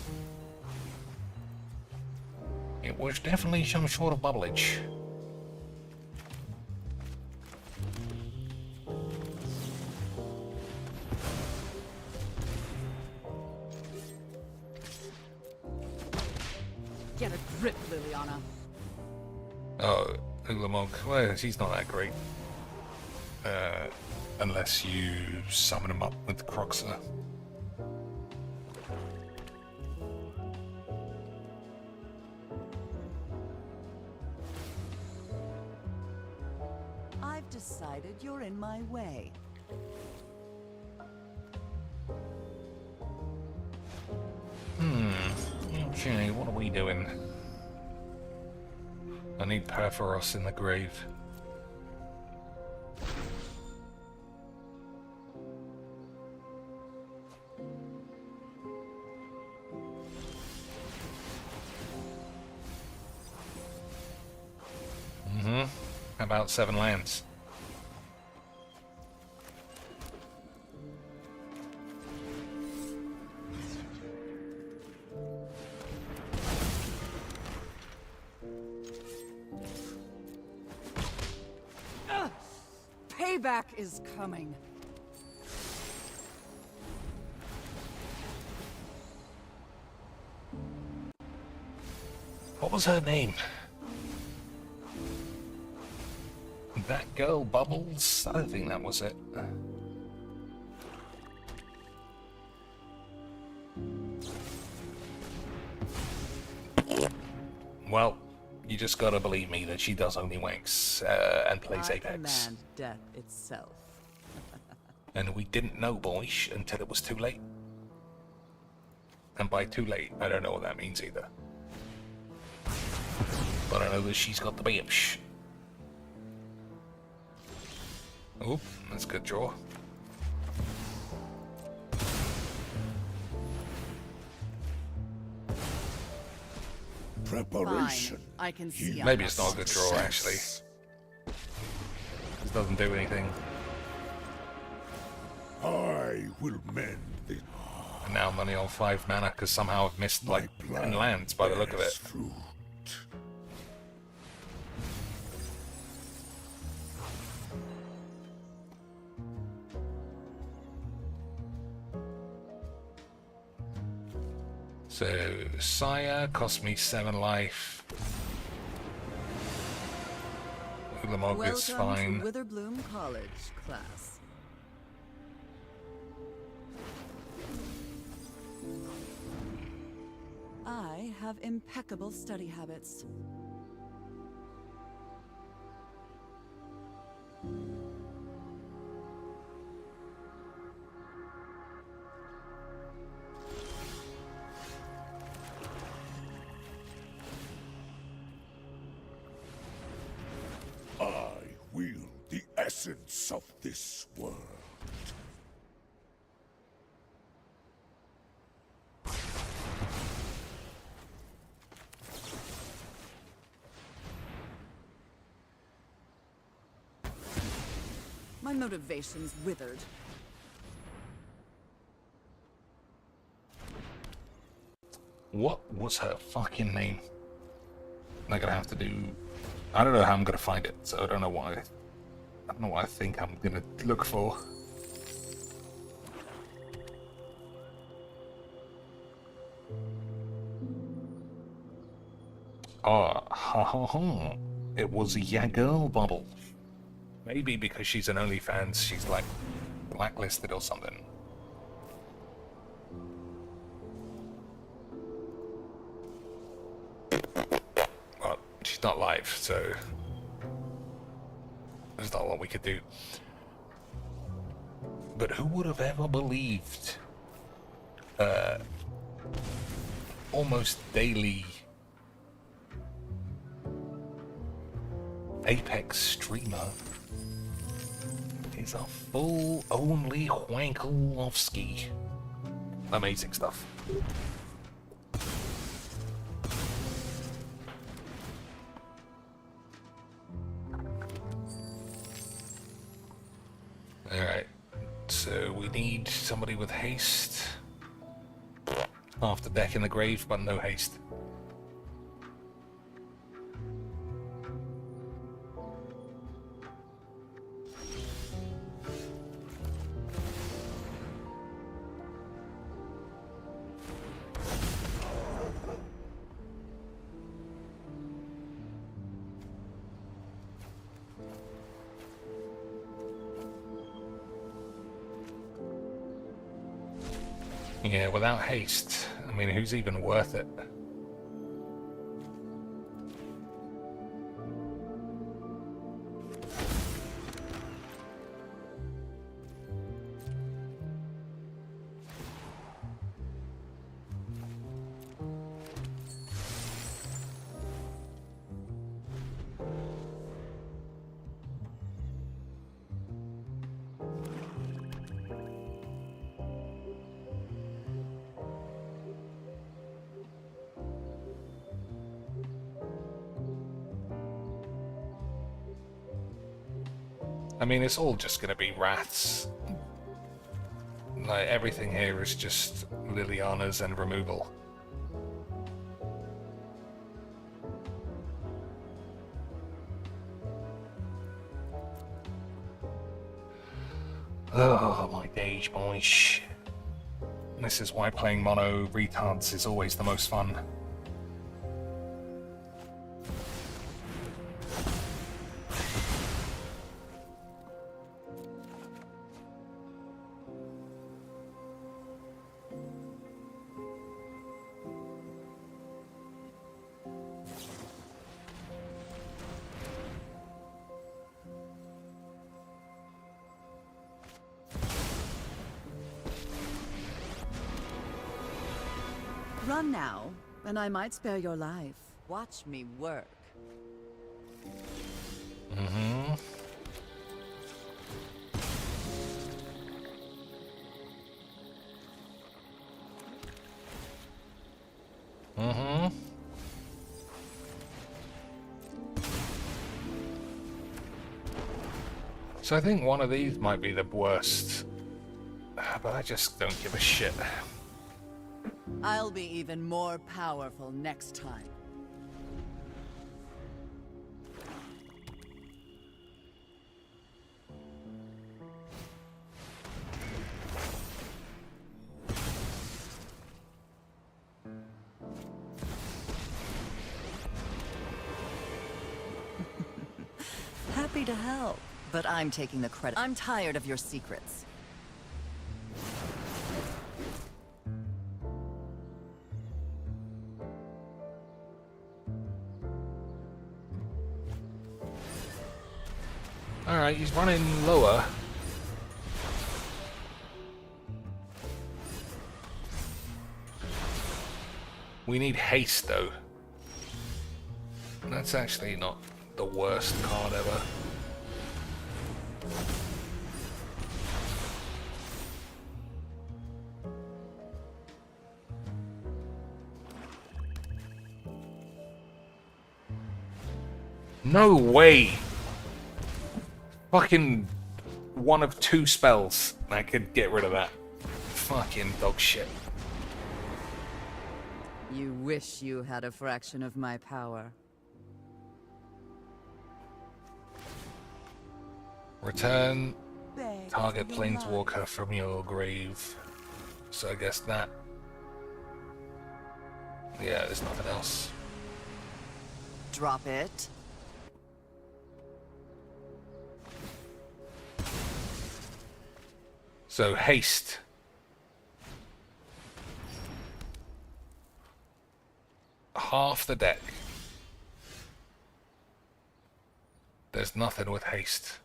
It was definitely some sort of bubblage. Get a grip, Liliana. Oh, Ulamog. Well, she's not that great. Unless you summon him up with Croxer. I've decided you're in my way. Okay, what are we doing? I need Perforos in the grave. About 7 lands. Payback is coming. What was her name? That girl, Bubbles? I don't think that was it. Well, you just gotta believe me that she does only wanks and plays Apex. Command death itself. And we didn't know, boys, until it was too late. And by too late, I don't know what that means either. But I know that she's got the bitch. Oh, that's a good draw. Preparation. Fine. I can see. Maybe it's not a good draw, actually. This doesn't do anything. I will mend the... And now I'm only on 5 mana because somehow I've missed like 10 lands by the look of it. Fruit. So, Sire cost me 7 life. Ulamog is fine. Welcome to Witherbloom College, class. I have impeccable study habits. I wield the essence of this world. My motivation's withered. What was her fucking name? I'm gonna have to do... I don't know how I'm gonna find it, so I don't know why. I don't know what I think I'm gonna look for. Ah, ha ha ha. It was a Yagirl bubble. Maybe because she's an OnlyFans, she's like blacklisted or something. Well, she's not live, so there's not a lot we could do. But who would have ever believed almost daily Apex streamer is a full only Wanklowski. Amazing stuff. Alright, so we need somebody with haste. Half the deck in the grave, but no haste. Yeah, without haste, I mean, who's even worth it? I mean, it's all just gonna be wraths. Like, everything here is just Liliana's and removal. Oh, my days, boys. This is why playing mono retards is always the most fun. Run now, and I might spare your life. Watch me work. Mm-hmm. So I think one of these might be the worst. But I just don't give a shit. I'll be even more powerful next time. Happy to help, but I'm taking the credit. I'm tired of your secrets. Alright, he's running lower. We need haste, though. That's actually not the worst card ever. No way! Fucking one of two spells that could get rid of that. Fucking dog shit. You wish you had a fraction of my power. Return target planeswalker from your grave. So I guess that. Yeah, there's nothing else. Drop it. So haste. Half the deck. There's nothing with haste.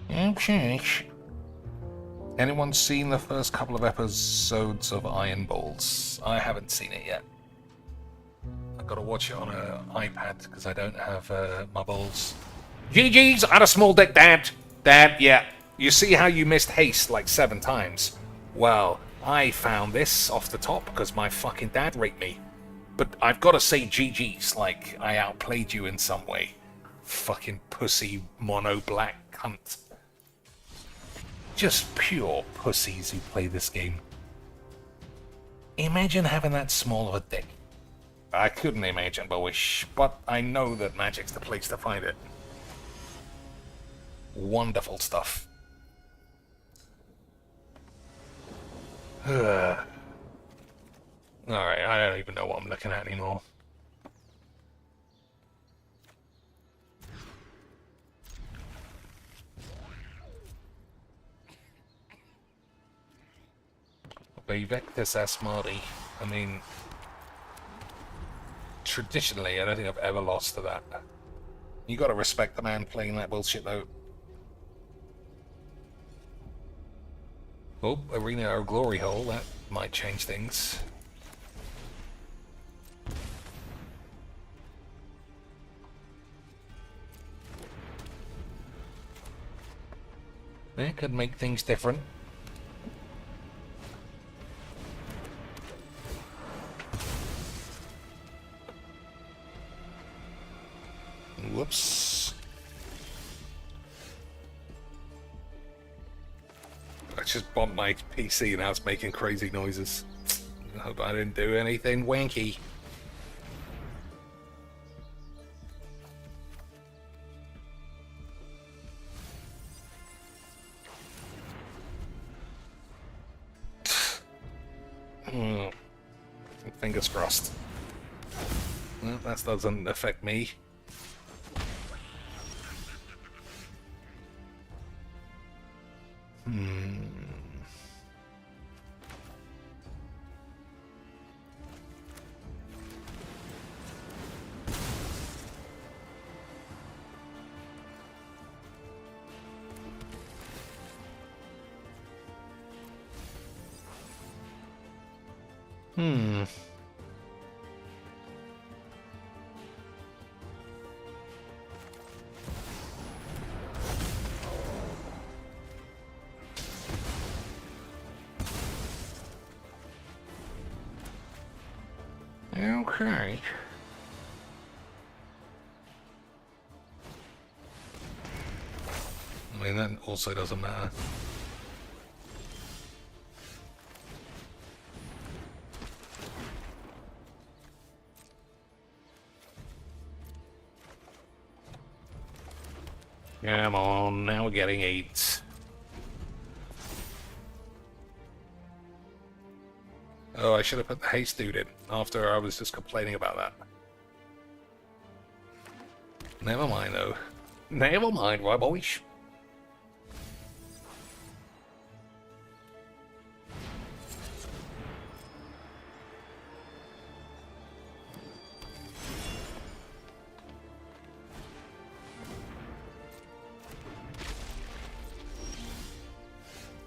Okay. Anyone seen the first couple of episodes of Iron Balls? I haven't seen it yet. I've got to watch it on an iPad because I don't have my balls. GG's! I had a small deck, Dad! Dad, yeah. You see how you missed haste like 7 times? Well, I found this off the top because my fucking dad raped me. But I've got to say GG's, like I outplayed you in some way. Fucking pussy mono black cunt. Just pure pussies who play this game. Imagine having that small of a dick. I couldn't imagine Bowish, but I know that Magic's the place to find it. Wonderful stuff. Alright, I don't even know what I'm looking at anymore. Vectus Asmodi. I mean, traditionally, I don't think I've ever lost to that. You gotta respect the man playing that bullshit, though. Oh, Arena or Glory Hole, that might change things. That could make things different. Whoops. I just bumped my PC and now it's making crazy noises. I hope I didn't do anything wanky. Fingers crossed. Well, that doesn't affect me. Okay. I mean, that also doesn't matter. Come on, now we're getting 8. Oh, I should have put the haste dude in after I was just complaining about that. Never mind, though. Never mind, right, boys?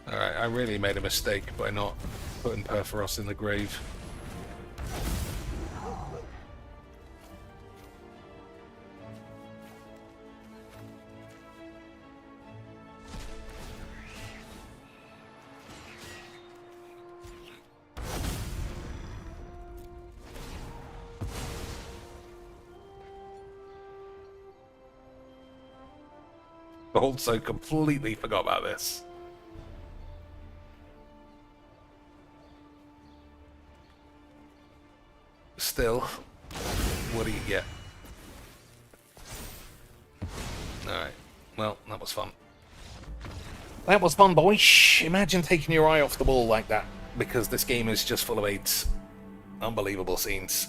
Alright, I really made a mistake by not putting Perforos in the grave. Also completely forgot about this. Still, what do you get? Alright, well, that was fun. That was fun, boys. Imagine taking your eye off the ball like that, because this game is just full of 8s. Unbelievable scenes.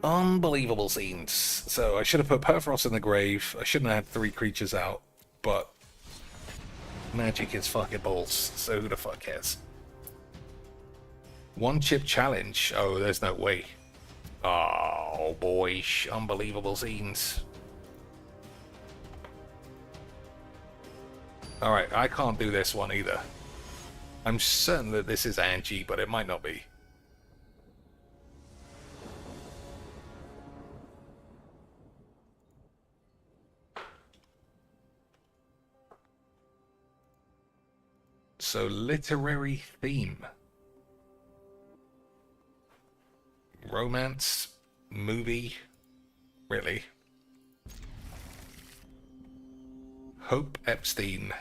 Unbelievable scenes. So I should have put Perforos in the grave. I shouldn't have had 3 creatures out, but magic is fucking balls, so who the fuck cares? 1 chip challenge. Oh, there's no way. Oh, boy. Unbelievable scenes. Alright, I can't do this one either. I'm certain that this is Angie, but it might not be. So, literary theme. Romance, movie, really? Hope Epstein.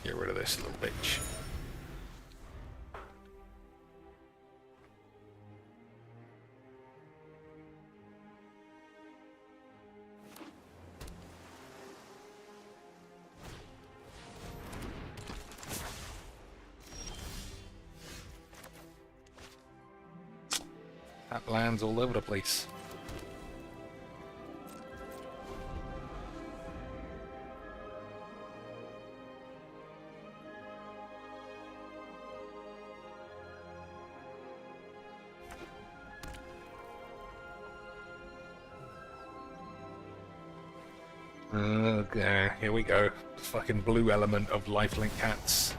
Get rid of this little bitch. That lands all over the place. Okay, here we go. Fucking blue element of lifelink cats.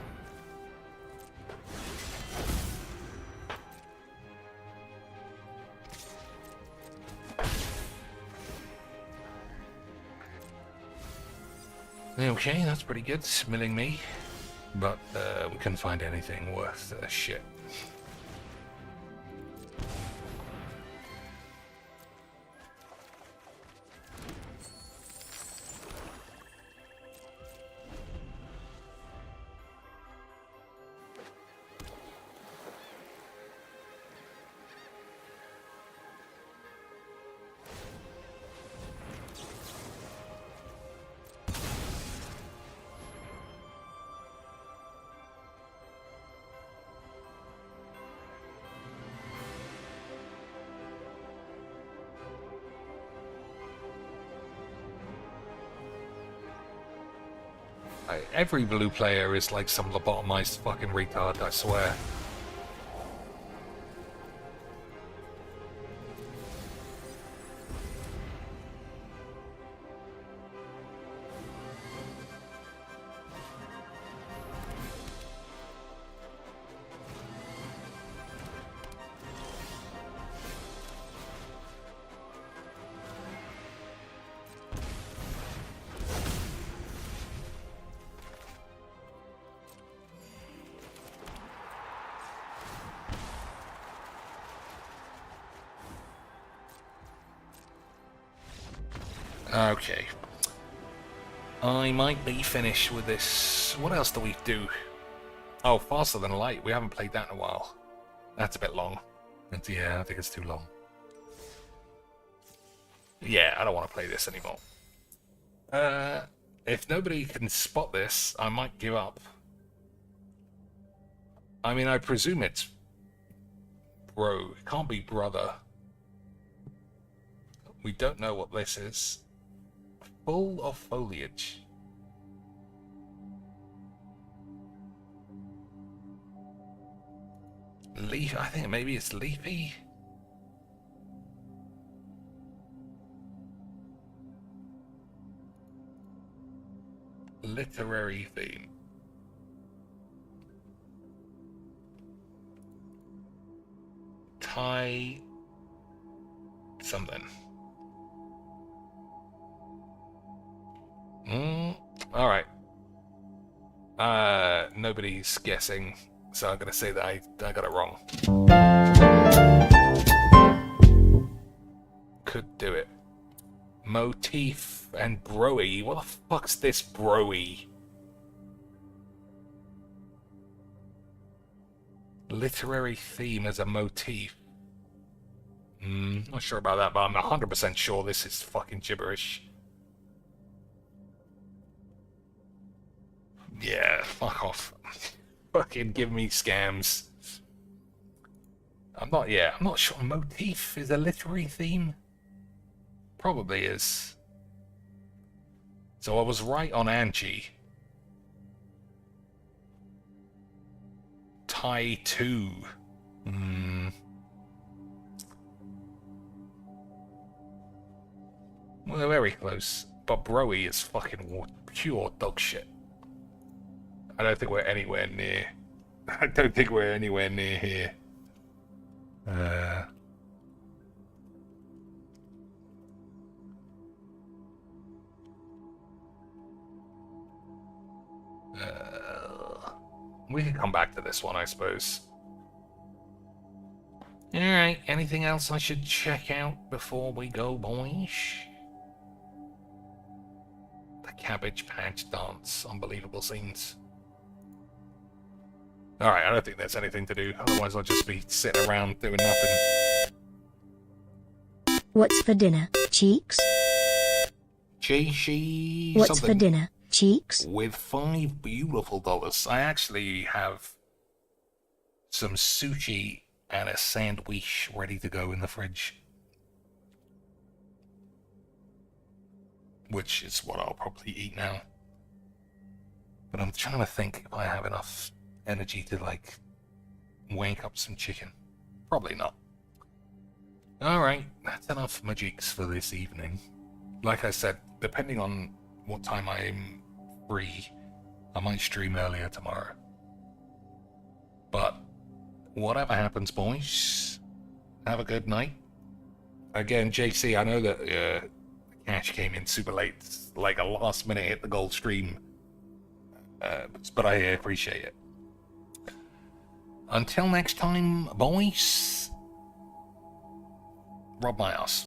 Okay, that's pretty good. Smelling me. But we couldn't find anything worth shit. Every blue player is like some lobotomized fucking retard, I swear. Okay. I might be finished with this. What else do we do? Oh, Faster Than Light. We haven't played that in a while. That's a bit long. Yeah, I think it's too long. Yeah, I don't want to play this anymore. If nobody can spot this, I might give up. I mean, I presume it's bro. It can't be brother. We don't know what this is. Full of foliage. Leaf, I think maybe it's leafy. Literary theme. Thai something. Alright. Nobody's guessing, so I'm gonna say that I got it wrong. Could do it. Motif and broy. What the fuck's this broy? Literary theme as a motif. Not sure about that, but I'm 100% sure this is fucking gibberish. Yeah, fuck off. Fucking give me scams. I'm not sure. Motif is a literary theme? Probably is. So I was right on Angie. Thai 2. Well, very close. But broy is fucking pure dog shit. I don't think we're anywhere near. I don't think we're anywhere near here. We can come back to this one, I suppose. Alright, anything else I should check out before we go, boys? The Cabbage Patch Dance. Unbelievable scenes. Alright, I don't think there's anything to do. Otherwise I'll just be sitting around doing nothing. What's for dinner, cheeks? Cheesy. What's for dinner, cheeks? With $5 beautiful dollars. I actually have some sushi and a sandwich ready to go in the fridge. Which is what I'll probably eat now. But I'm trying to think if I have enough energy to, like, wank up some chicken. Probably not. Alright, that's enough magics for this evening. Like I said, depending on what time I'm free, I might stream earlier tomorrow. But whatever happens, boys, have a good night. Again, JC, I know that the cash came in super late, like a last minute hit the gold stream, but I appreciate it. Until next time, boys, rub my ass.